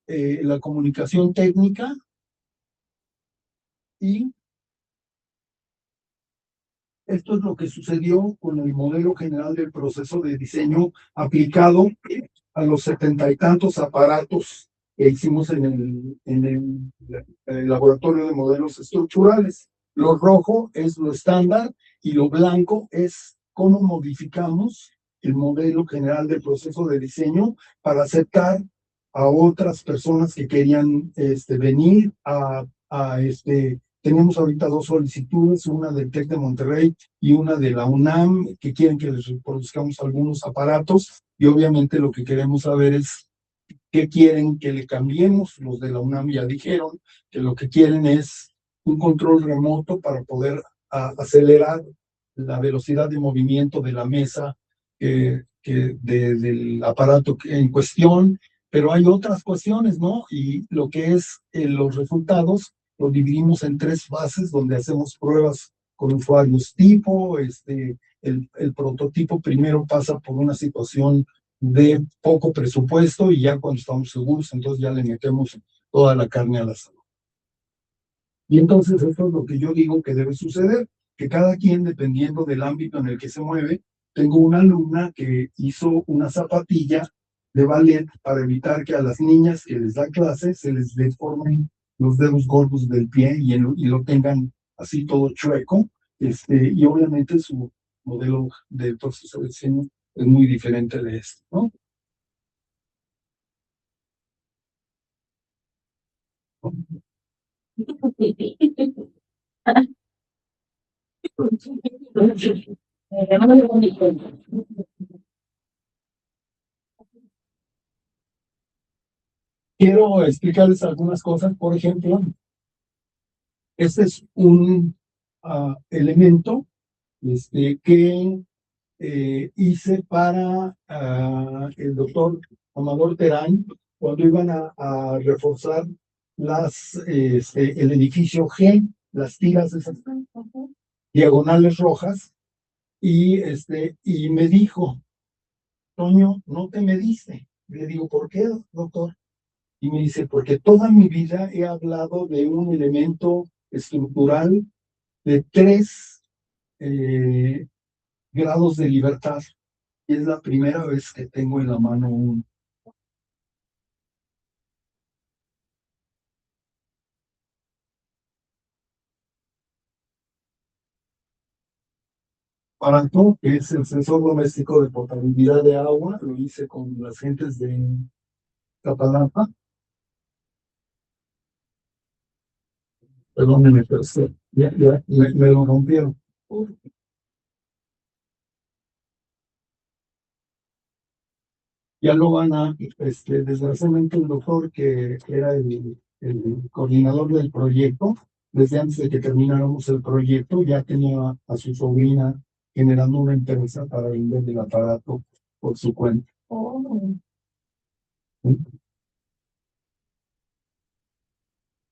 la comunicación técnica y esto es lo que sucedió con el modelo general del proceso de diseño aplicado a los 70 y tantos aparatos que hicimos en el laboratorio de modelos estructurales. Lo rojo es lo estándar y lo blanco es cómo modificamos el modelo general del proceso de diseño para aceptar a otras personas que querían venir tenemos ahorita 2 solicitudes, una del TEC de Monterrey y una de la UNAM, que quieren que les reproduzcamos algunos aparatos y obviamente lo que queremos saber es qué quieren que le cambiemos. Los de la UNAM ya dijeron que lo que quieren es un control remoto para poder acelerar la velocidad de movimiento de la mesa del aparato en cuestión, pero hay otras cuestiones, ¿no? Y lo que es los resultados los dividimos en 3 fases donde hacemos pruebas con usuarios tipo, el prototipo primero pasa por una situación de poco presupuesto y ya cuando estamos seguros, entonces ya le metemos toda la carne al asador. Y entonces eso es lo que yo digo que debe suceder, que cada quien, dependiendo del ámbito en el que se mueve, tengo una alumna que hizo una zapatilla de ballet para evitar que a las niñas que les da clase se les deformen los dedos gordos del pie y lo tengan así todo chueco, y obviamente su modelo de proceso de diseño es muy diferente de esto, ¿no? Quiero explicarles algunas cosas. Por ejemplo, este es un elemento que hice para el doctor Amador Terán cuando iban a reforzar el edificio G, las tiras esas diagonales rojas, y me dijo, Toño, no te mediste. Le digo, ¿por qué, doctor? Y me dice, porque toda mi vida he hablado de un elemento estructural de 3 grados de libertad. Y es la primera vez que tengo en la mano un. Aparato, que es el sensor doméstico de potabilidad de agua. Lo hice con las gentes de Catalapa. Perdónenme, pero me lo rompieron. Ya lo van a, desgraciadamente el doctor que era el coordinador del proyecto, desde antes de que termináramos el proyecto, ya tenía a su sobrina generando una empresa para vender el aparato por su cuenta.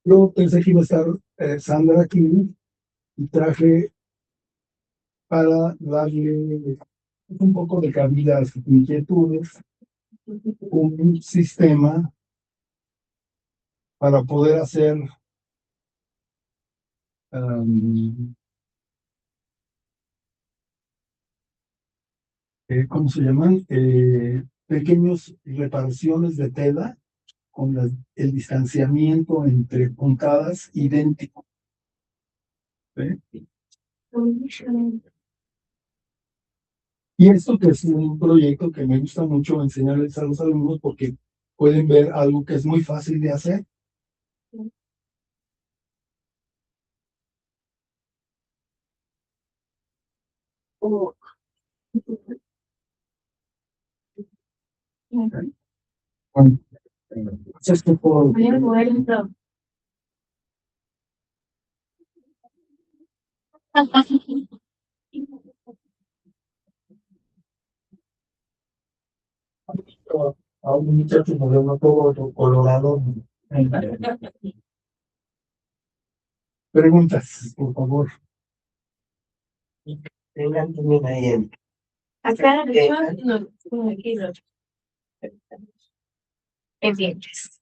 Yo pensé que iba a estar Sandra aquí y traje para darle un poco de cabida a sus inquietudes, un sistema para poder hacer ¿cómo se llaman? Pequeños reparaciones de tela con el distanciamiento entre puntadas idéntico. ¿Sí? Y esto que es un proyecto que me gusta mucho enseñarles a los alumnos porque pueden ver algo que es muy fácil de hacer. Bueno, esto por... A un muchacho moderno todo colorado. Preguntas, por favor. Tengan también ahí en... Acá no, aquí no. Pendientes.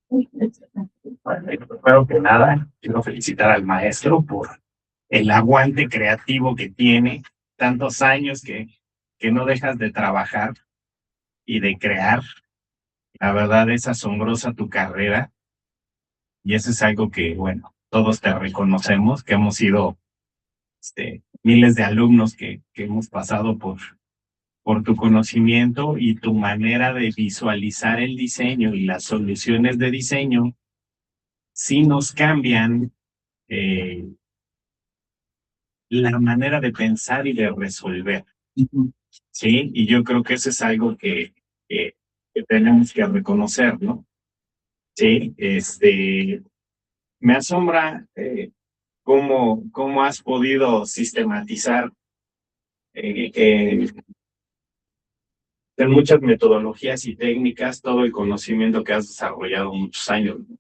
Primero que nada, quiero felicitar al maestro por el aguante creativo que tiene, tantos años que no dejas de trabajar y de crear. La verdad es asombrosa tu carrera y eso es algo que, bueno, todos te reconocemos, que hemos sido miles de alumnos que hemos pasado por tu conocimiento y tu manera de visualizar el diseño y las soluciones de diseño, sí nos cambian la manera de pensar y de resolver. Sí, y yo creo que eso es algo que tenemos que reconocer, ¿no? Sí, me asombra cómo has podido sistematizar en muchas metodologías y técnicas todo el conocimiento que has desarrollado muchos años, ¿no?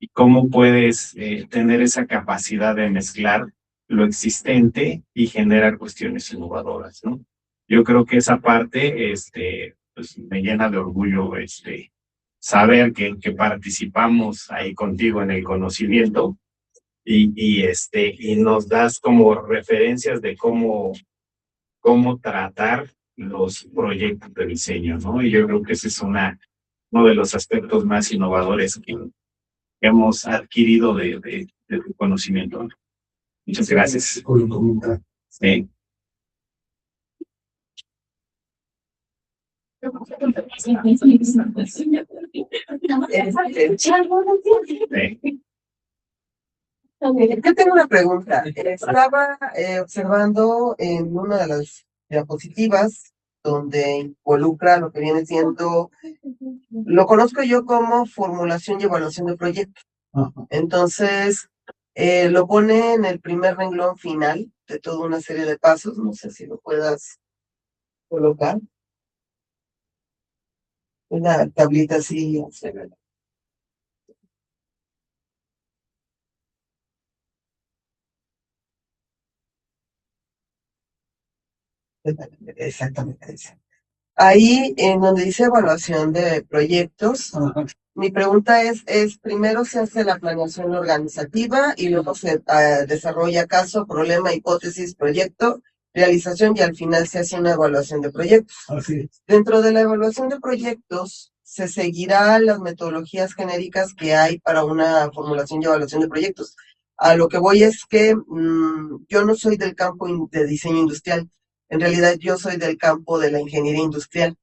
Y cómo puedes tener esa capacidad de mezclar lo existente y generar cuestiones innovadoras, ¿no? Yo creo que esa parte pues me llena de orgullo saber que participamos ahí contigo en el conocimiento y nos das como referencias de cómo tratar los proyectos de diseño, ¿no? Y yo creo que ese es uno de los aspectos más innovadores que hemos adquirido de tu conocimiento. Muchas gracias. Por el comentario. Sí. Sí. Yo tengo una pregunta. Estaba observando en una de las diapositivas donde involucra lo que viene siendo, lo conozco yo como formulación y evaluación de proyectos. Ajá. Entonces, lo pone en el primer renglón final de toda una serie de pasos. No sé si lo puedas colocar. Una tablita así. Exactamente. Ahí en donde dice evaluación de proyectos, Ajá. mi pregunta es primero se hace la planeación organizativa y luego se desarrolla caso, problema, hipótesis, proyecto, realización y al final se hace una evaluación de proyectos. Así es. Dentro de la evaluación de proyectos se seguirá las metodologías genéricas que hay para una formulación y evaluación de proyectos. A lo que voy es que yo no soy del campo de diseño industrial. En realidad yo soy del campo de la ingeniería industrial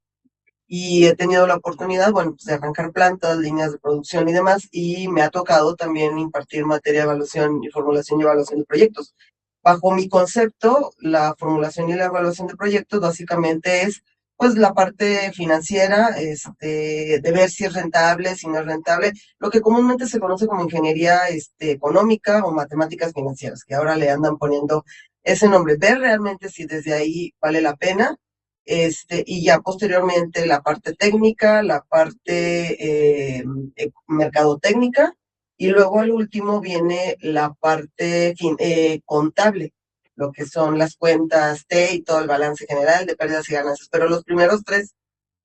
y he tenido la oportunidad, bueno, pues de arrancar plantas, líneas de producción y demás, y me ha tocado también impartir materia de evaluación y formulación y evaluación de proyectos. Bajo mi concepto, la formulación y la evaluación de proyectos básicamente es pues la parte financiera, de ver si es rentable, si no es rentable, lo que comúnmente se conoce como ingeniería económica o matemáticas financieras, que ahora le andan poniendo ese nombre, ver realmente si desde ahí vale la pena, y ya posteriormente la parte técnica, la parte mercadotécnica, y luego al último viene la parte contable, lo que son las cuentas T y todo el balance general de pérdidas y ganancias. Pero los primeros tres,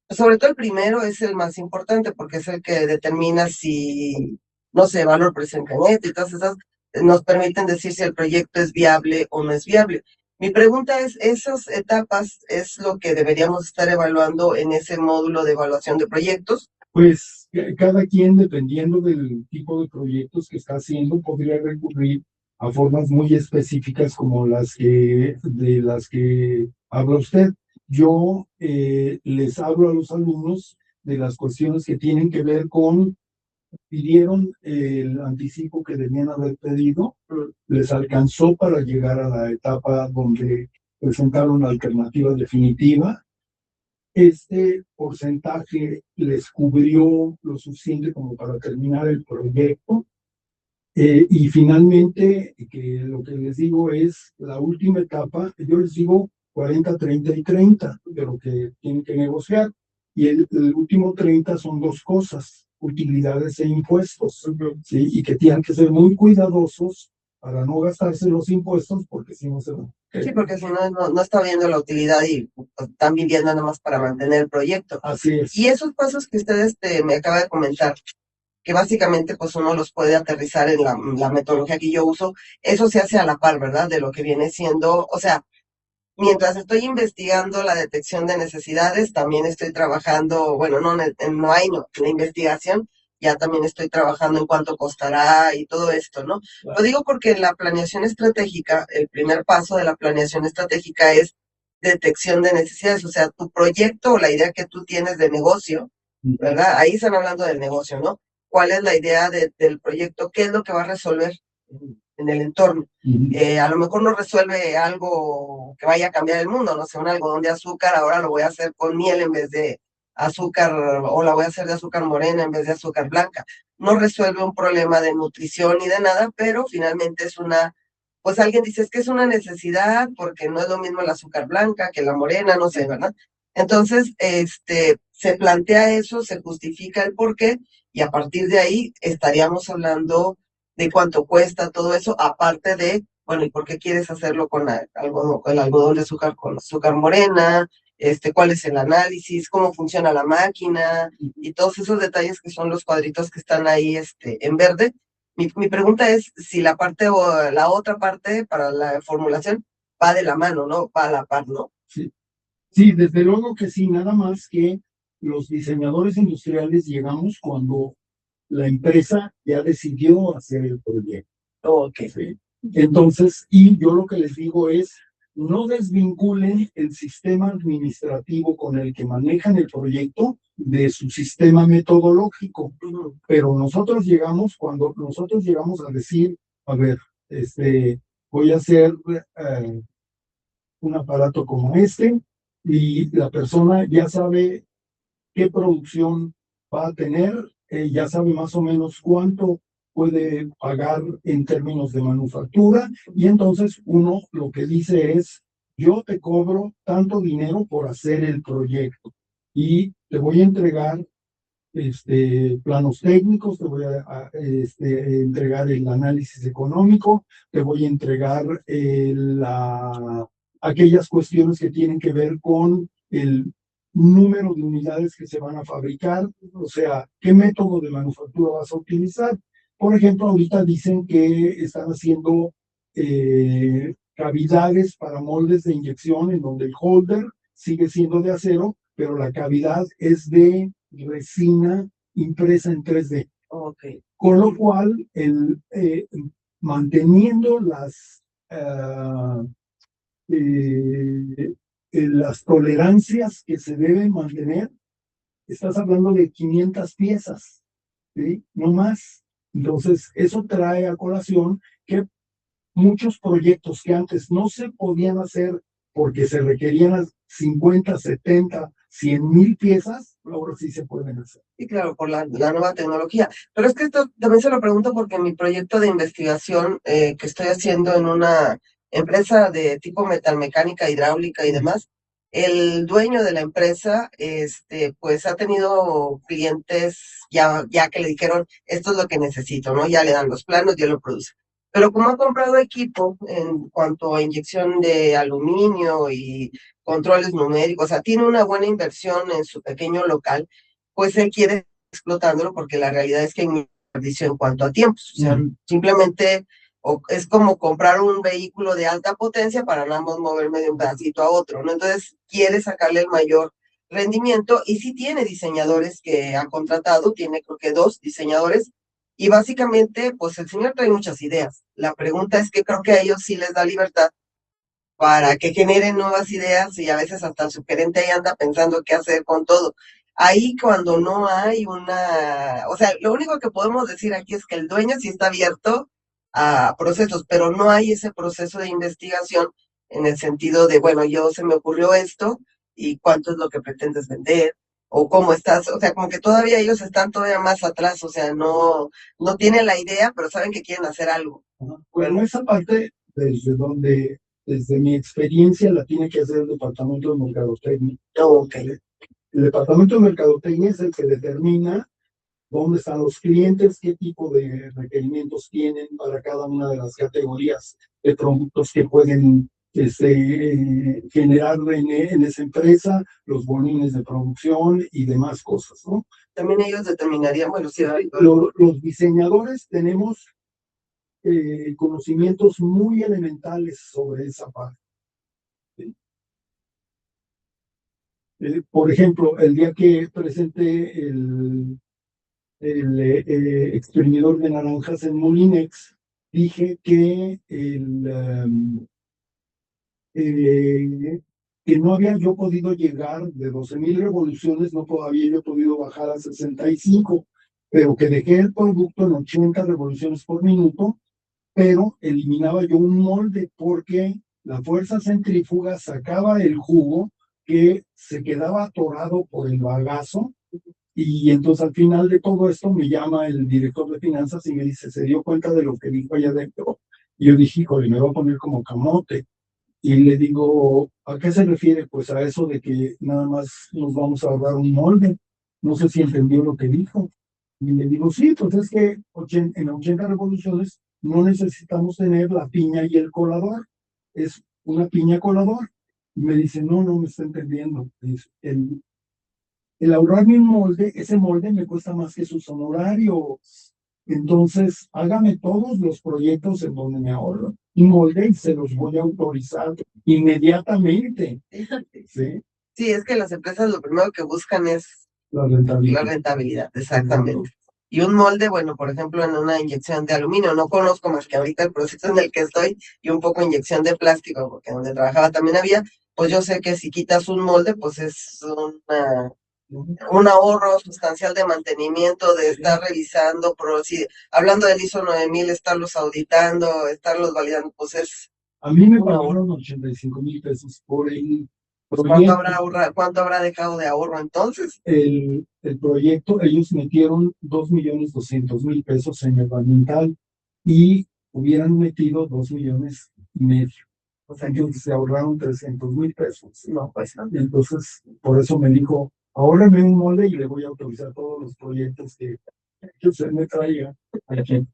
sobre todo el primero es el más importante porque es el que determina si, no sé, valor presente neto y todas esas nos permiten decir si el proyecto es viable o no es viable. Mi pregunta es, ¿esas etapas es lo que deberíamos estar evaluando en ese módulo de evaluación de proyectos? Pues cada quien, dependiendo del tipo de proyectos que está haciendo, podría recurrir a formas muy específicas como de las que habla usted. Yo les hablo a los alumnos de las cuestiones que tienen que ver con, pidieron el anticipo que debían haber pedido, les alcanzó para llegar a la etapa donde presentaron la alternativa definitiva. Este porcentaje les cubrió lo suficiente como para terminar el proyecto. Y finalmente, que lo que les digo es la última etapa, yo les digo 40, 30 y 30, de lo que tienen que negociar. Y el último 30 son dos cosas, utilidades e impuestos, ¿sí? Y que tienen que ser muy cuidadosos para no gastarse los impuestos, porque si no se van. Sí, porque si no, no está viendo la utilidad y pues, están viviendo nada más para mantener el proyecto. Así es. Y esos pasos que ustedes me acaba de comentar, que básicamente pues uno los puede aterrizar en la metodología que yo uso, eso se hace a la par, ¿verdad? De lo que viene siendo, o sea, mientras estoy investigando la detección de necesidades, también estoy trabajando, bueno, la investigación, ya también estoy trabajando en cuánto costará y todo esto, ¿no? Claro. Lo digo porque en la planeación estratégica, el primer paso de la planeación estratégica es detección de necesidades, o sea, tu proyecto o la idea que tú tienes de negocio, ¿verdad? Ahí están hablando del negocio, ¿no? ¿Cuál es la idea del proyecto? ¿Qué es lo que va a resolver en el entorno? A lo mejor no resuelve algo que vaya a cambiar el mundo, no sé, un algodón de azúcar, ahora lo voy a hacer con miel en vez de azúcar, o la voy a hacer de azúcar morena en vez de azúcar blanca. No resuelve un problema de nutrición ni de nada, pero finalmente es pues alguien dice, es que es una necesidad porque no es lo mismo el azúcar blanca que la morena, no sé, ¿verdad? Entonces, se plantea eso, se justifica el porqué, y a partir de ahí estaríamos hablando de cuánto cuesta todo eso, aparte de, bueno, ¿y por qué quieres hacerlo con el algodón de azúcar con azúcar morena? ¿Cuál es el análisis? ¿Cómo funciona la máquina? Y todos esos detalles que son los cuadritos que están ahí, en verde. Mi pregunta es si la parte o la otra parte para la formulación va de la mano, ¿no? Va a la par, ¿no? Sí. Sí, desde luego que sí, nada más que los diseñadores industriales llegamos cuando la empresa ya decidió hacer el proyecto. Ok. ¿Sí? Entonces, y yo lo que les digo es, no desvinculen el sistema administrativo con el que manejan el proyecto de su sistema metodológico. Pero nosotros llegamos cuando nosotros llegamos a decir, a ver, voy a hacer un aparato como este, y la persona ya sabe qué producción va a tener, ya sabe más o menos cuánto puede pagar en términos de manufactura, y entonces uno lo que dice es, yo te cobro tanto dinero por hacer el proyecto y te voy a entregar planos técnicos, te voy a entregar el análisis económico, te voy a entregar aquellas cuestiones que tienen que ver con el número de unidades que se van a fabricar, o sea, qué método de manufactura vas a utilizar. Por ejemplo, ahorita dicen que están haciendo cavidades para moldes de inyección en donde el holder sigue siendo de acero, pero la cavidad es de resina impresa en 3D. Okay. Con lo cual, manteniendo las tolerancias que se deben mantener, estás hablando de 500 piezas, ¿sí? No más. Entonces, eso trae a colación que muchos proyectos que antes no se podían hacer porque se requerían 50, 70, 100,000 piezas, ahora sí se pueden hacer. Sí, claro, por la nueva tecnología. Pero es que esto también se lo pregunto porque mi proyecto de investigación que estoy haciendo en una empresa de tipo metalmecánica, hidráulica y demás, el dueño de la empresa, pues ha tenido clientes ya que le dijeron, esto es lo que necesito, ¿no? Ya le dan los planos, ya lo produce. Pero como ha comprado equipo en cuanto a inyección de aluminio y controles numéricos, o sea, tiene una buena inversión en su pequeño local, pues él quiere explotándolo porque la realidad es que hay un desperdicio en cuanto a tiempos. O sea, simplemente O es como comprar un vehículo de alta potencia para nada más moverme de un pedacito a otro, ¿no? Entonces quiere sacarle el mayor rendimiento y sí tiene diseñadores que ha contratado, tiene creo que 2 diseñadores y básicamente pues el señor trae muchas ideas. La pregunta es que creo que a ellos sí les da libertad para que generen nuevas ideas y a veces hasta el subgerente ahí anda pensando qué hacer con todo. Ahí cuando no hay una, o sea, lo único que podemos decir aquí es que el dueño sí está abierto a procesos, pero no hay ese proceso de investigación en el sentido de, bueno, yo se me ocurrió esto y cuánto es lo que pretendes vender o cómo estás, o sea, como que todavía ellos están todavía más atrás, o sea, no tienen la idea, pero saben que quieren hacer algo. Bueno, esa parte desde mi experiencia la tiene que hacer el departamento de mercadotecnia. Ok. El departamento de mercadotecnia es el que determina dónde están los clientes, qué tipo de requerimientos tienen para cada una de las categorías de productos que pueden generar en esa empresa, los volúmenes de producción y demás cosas, ¿no? También ellos determinarían, bueno, si los diseñadores tenemos conocimientos muy elementales sobre esa parte. ¿Sí? Por ejemplo, el día que presenté el exprimidor de naranjas en Molinex, dije que que no había yo podido llegar de 12,000 revoluciones, no había yo podido bajar a 65, pero que dejé el producto en 80 revoluciones por minuto, pero eliminaba yo un molde porque la fuerza centrífuga sacaba el jugo que se quedaba atorado por el bagazo. Y entonces al final de todo esto me llama el director de finanzas y me dice, ¿se dio cuenta de lo que dijo allá adentro? Y yo dije, híjole, me va a poner como camote. Y le digo, ¿a qué se refiere? Pues a eso de que nada más nos vamos a ahorrar un molde. No sé si entendió lo que dijo. Y le digo, sí, pues es que en 80 revoluciones no necesitamos tener la piña y el colador. Es una piña colador. Y me dice, no me está entendiendo. Dice, el ahorrarme un molde, ese molde me cuesta más que sus honorarios. Entonces, hágame todos los proyectos en donde me ahorro un molde y se los voy a autorizar inmediatamente. ¿Sí? Sí, es que las empresas lo primero que buscan es La rentabilidad. La rentabilidad, exactamente. Y un molde, bueno, por ejemplo, en una inyección de aluminio, no conozco más que ahorita el proceso en el que estoy y un poco inyección de plástico, porque donde trabajaba también había, pues yo sé que si quitas un molde, pues es un ahorro sustancial de mantenimiento, de estar revisando, si, hablando del ISO 9000, estarlos auditando, estarlos validando, pues es... A mí me pagaron 85,000 pesos por el pues proyecto. ¿cuánto habrá dejado de ahorro entonces? El proyecto, ellos metieron 2,200,000 pesos en el ambiental y hubieran metido 2,500,000. O sea, ellos se ahorraron 300,000 pesos. No, pues no. Entonces, por eso me dijo, ahórrame un molde y le voy a autorizar todos los proyectos que usted me traiga aquí.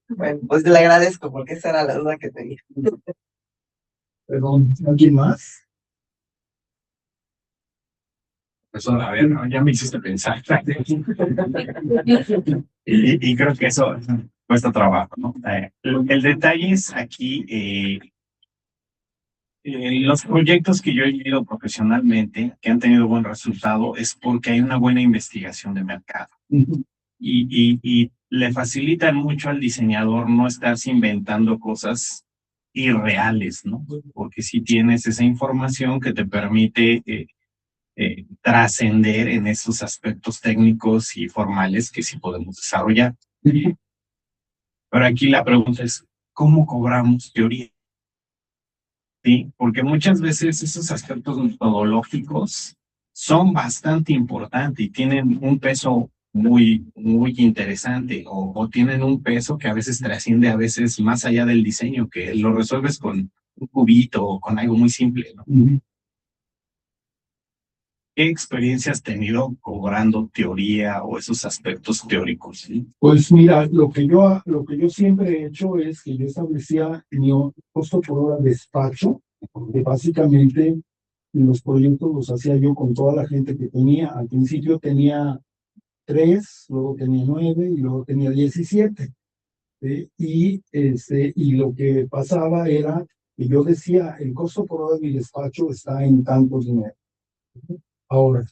Bueno, pues le agradezco porque esa era la duda que tenía. Perdón, ¿alguien más? Eso, a ver, ya me hiciste pensar. y creo que eso cuesta trabajo, ¿no? El detalle es aquí, los proyectos que yo he vivido profesionalmente, que han tenido buen resultado, es porque hay una buena investigación de mercado. Y le facilitan mucho al diseñador no estarse inventando cosas irreales, ¿no? Porque si tienes esa información que te permite trascender en esos aspectos técnicos y formales que sí podemos desarrollar. Pero aquí la pregunta es, ¿cómo cobramos teoría? Sí, porque muchas veces esos aspectos metodológicos son bastante importantes y tienen un peso muy interesante o tienen un peso que a veces trasciende a veces más allá del diseño, que lo resuelves con un cubito o con algo muy simple, ¿no? ¿Qué experiencia has tenido cobrando teoría o esos aspectos teóricos? ¿Sí? Pues mira, lo que yo siempre he hecho es que yo establecía mi costo por hora de despacho, que básicamente los proyectos los hacía yo con toda la gente que tenía. Al principio tenía 3, luego tenía 9 y luego tenía 17. y lo que pasaba era que yo decía, el costo por hora de mi despacho está en tantos dinero. Ahora,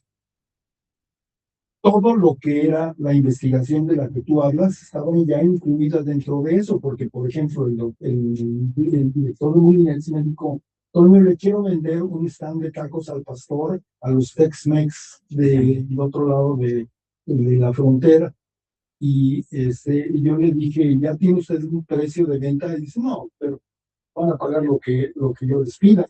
todo lo que era la investigación de la que tú hablas estaba ya incluida dentro de eso, porque, por ejemplo, el director de Williams me dijo, Toño, le quiero vender un stand de tacos al pastor a los Tex-Mex del otro lado de la frontera. Y yo le dije, ¿ya tiene usted un precio de venta? Y dice, no, pero van a pagar lo que yo les pida.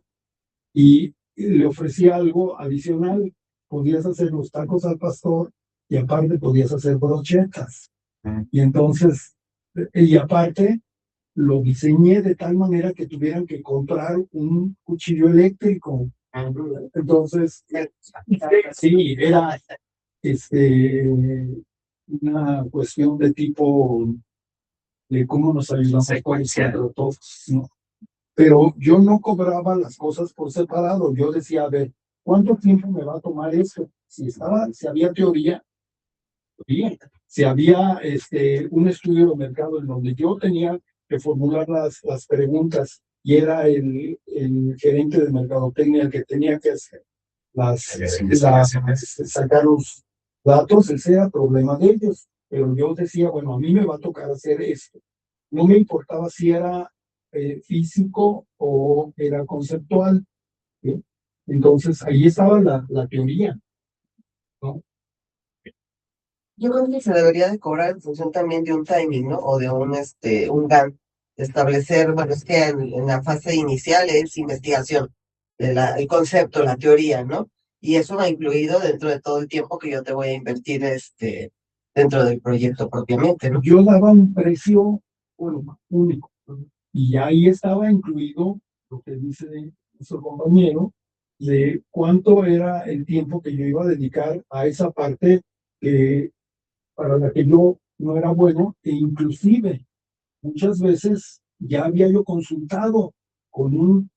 Y le ofrecí algo adicional. Podías hacer los tacos al pastor y aparte podías hacer brochetas. Y entonces, y aparte, lo diseñé de tal manera que tuvieran que comprar un cuchillo eléctrico. Entonces, sí, era una cuestión de tipo de cómo nos ayudamos entre todos, ¿no? Pero yo no cobraba las cosas por separado. Yo decía, a ver, ¿cuánto tiempo me va a tomar esto? Si había teoría, si había un estudio de mercado en donde yo tenía que formular las preguntas y era el gerente de mercadotecnia el que tenía que hacer sacar los datos, ese era problema de ellos. Pero yo decía, bueno, a mí me va a tocar hacer esto. No me importaba si era físico o era conceptual, ¿sí? Entonces ahí estaba la teoría, ¿no? Yo creo que se debería de cobrar en función también de un timing, ¿no? O de un GAN. Establecer, bueno, es que en la fase inicial es investigación, el concepto, la teoría, ¿no? Y eso va incluido dentro de todo el tiempo que yo te voy a invertir dentro del proyecto propiamente, ¿no? Yo daba un precio, bueno, único, ¿no? Y ahí estaba incluido lo que dice nuestro compañero, de cuánto era el tiempo que yo iba a dedicar a esa parte que para la que yo no era bueno, e inclusive muchas veces ya había yo consultado con un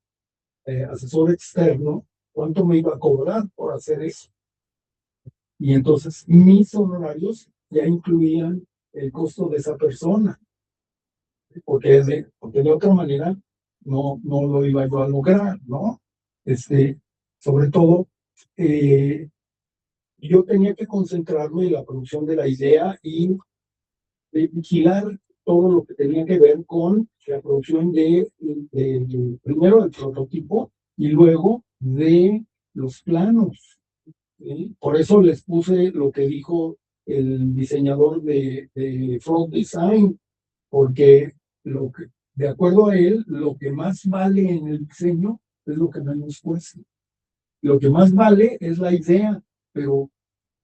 asesor externo cuánto me iba a cobrar por hacer eso. Y entonces mis honorarios ya incluían el costo de esa persona, porque de otra manera no lo iba yo a lograr, ¿no? Sobre todo, yo tenía que concentrarme en la producción de la idea y vigilar todo lo que tenía que ver con la producción primero del prototipo y luego de los planos, ¿sí? Por eso les puse lo que dijo el diseñador de Front Design, porque de acuerdo a él, lo que más vale en el diseño es lo que menos cuesta. Lo que más vale es la idea, pero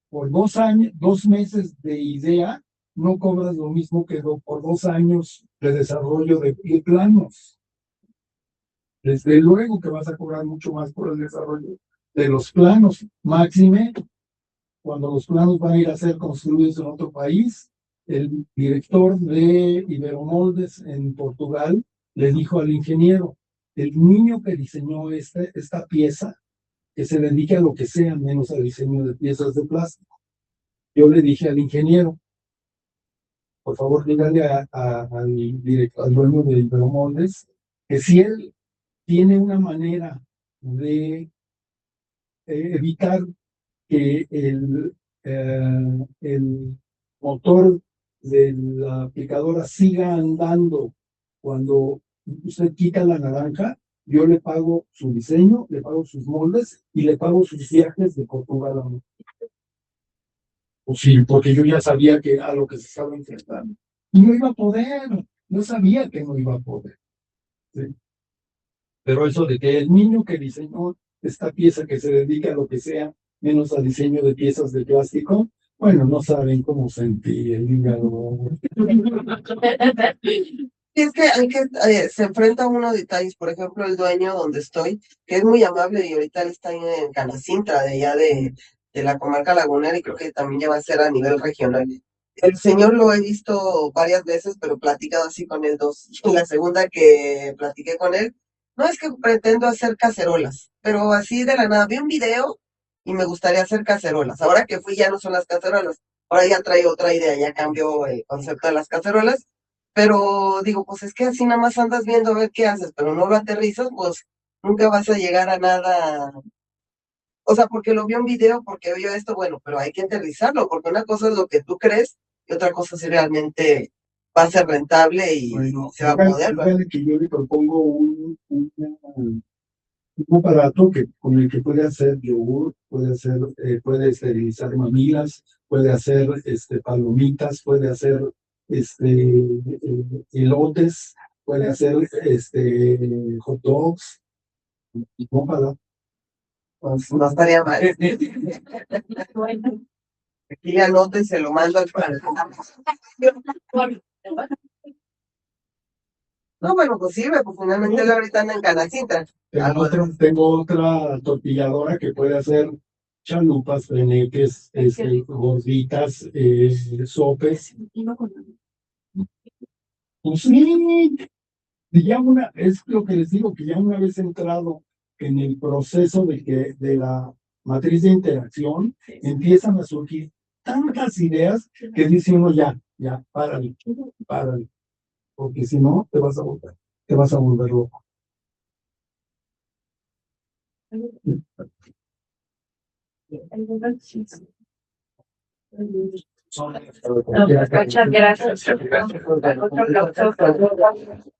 por 2 años, 2 meses de idea, no cobras lo mismo que por 2 años de desarrollo de planos. Desde luego que vas a cobrar mucho más por el desarrollo de los planos. Máxime, cuando los planos van a ir a ser construidos en otro país, el director de Iberomoldes en Portugal le dijo al ingeniero, el niño que diseñó esta pieza, que se dedique a lo que sea menos al diseño de piezas de plástico. Yo le dije al ingeniero, por favor, dígale al dueño de Iberomoldes que si él tiene una manera de evitar que el motor de la aplicadora siga andando cuando usted quita la naranja, yo le pago su diseño, le pago sus moldes y le pago sus viajes de Portugal a México. Pues sí, porque yo ya sabía que a lo que se estaba enfrentando. Y no iba a poder, no sabía que no iba a poder. ¿Sí? Pero eso de que el niño que diseñó esta pieza que se dedica a lo que sea, menos al diseño de piezas de plástico, bueno, no saben cómo sentí el hígado. Y es que se enfrenta a uno de detalles, por ejemplo, el dueño donde estoy, que es muy amable y ahorita él está en Canacintra, de allá de la comarca lagunera, y creo que también ya va a ser a nivel regional. El señor lo he visto varias veces, pero platicado así con él dos. La segunda que platiqué con él, no es que pretendo hacer cacerolas, pero así de la nada, vi un video y me gustaría hacer cacerolas. Ahora que fui ya no son las cacerolas, ahora ya trae otra idea, ya cambió el concepto de las cacerolas, Pero digo, pues es que así nada más andas viendo a ver qué haces, pero no lo aterrizas, pues nunca vas a llegar a nada. O sea, porque lo vio en video, porque vio esto, bueno, pero hay que aterrizarlo, porque una cosa es lo que tú crees y otra cosa si realmente va a ser rentable y Bueno, se va a poder, ¿verdad? dígale que yo le propongo un aparato con el que puede hacer yogur, puede esterilizar mamilas, puede hacer palomitas, puede hacer elotes, puede hacer hot dogs, y ojalá. No estaría mal. Bueno, Aquí le anoto y se lo mando al No, bueno, pues sirve, pues finalmente él ahorita anda en Canacintra. Tengo otra tortilladora que puede hacer chalupas, peneques, gorditas, sopes. Pues sí, y es lo que les digo, que ya una vez entrado en el proceso de la matriz de interacción, empiezan a surgir tantas ideas que dice uno ya, párale, porque si no, te vas a volver loco. muchas gracias. Otro aplauso.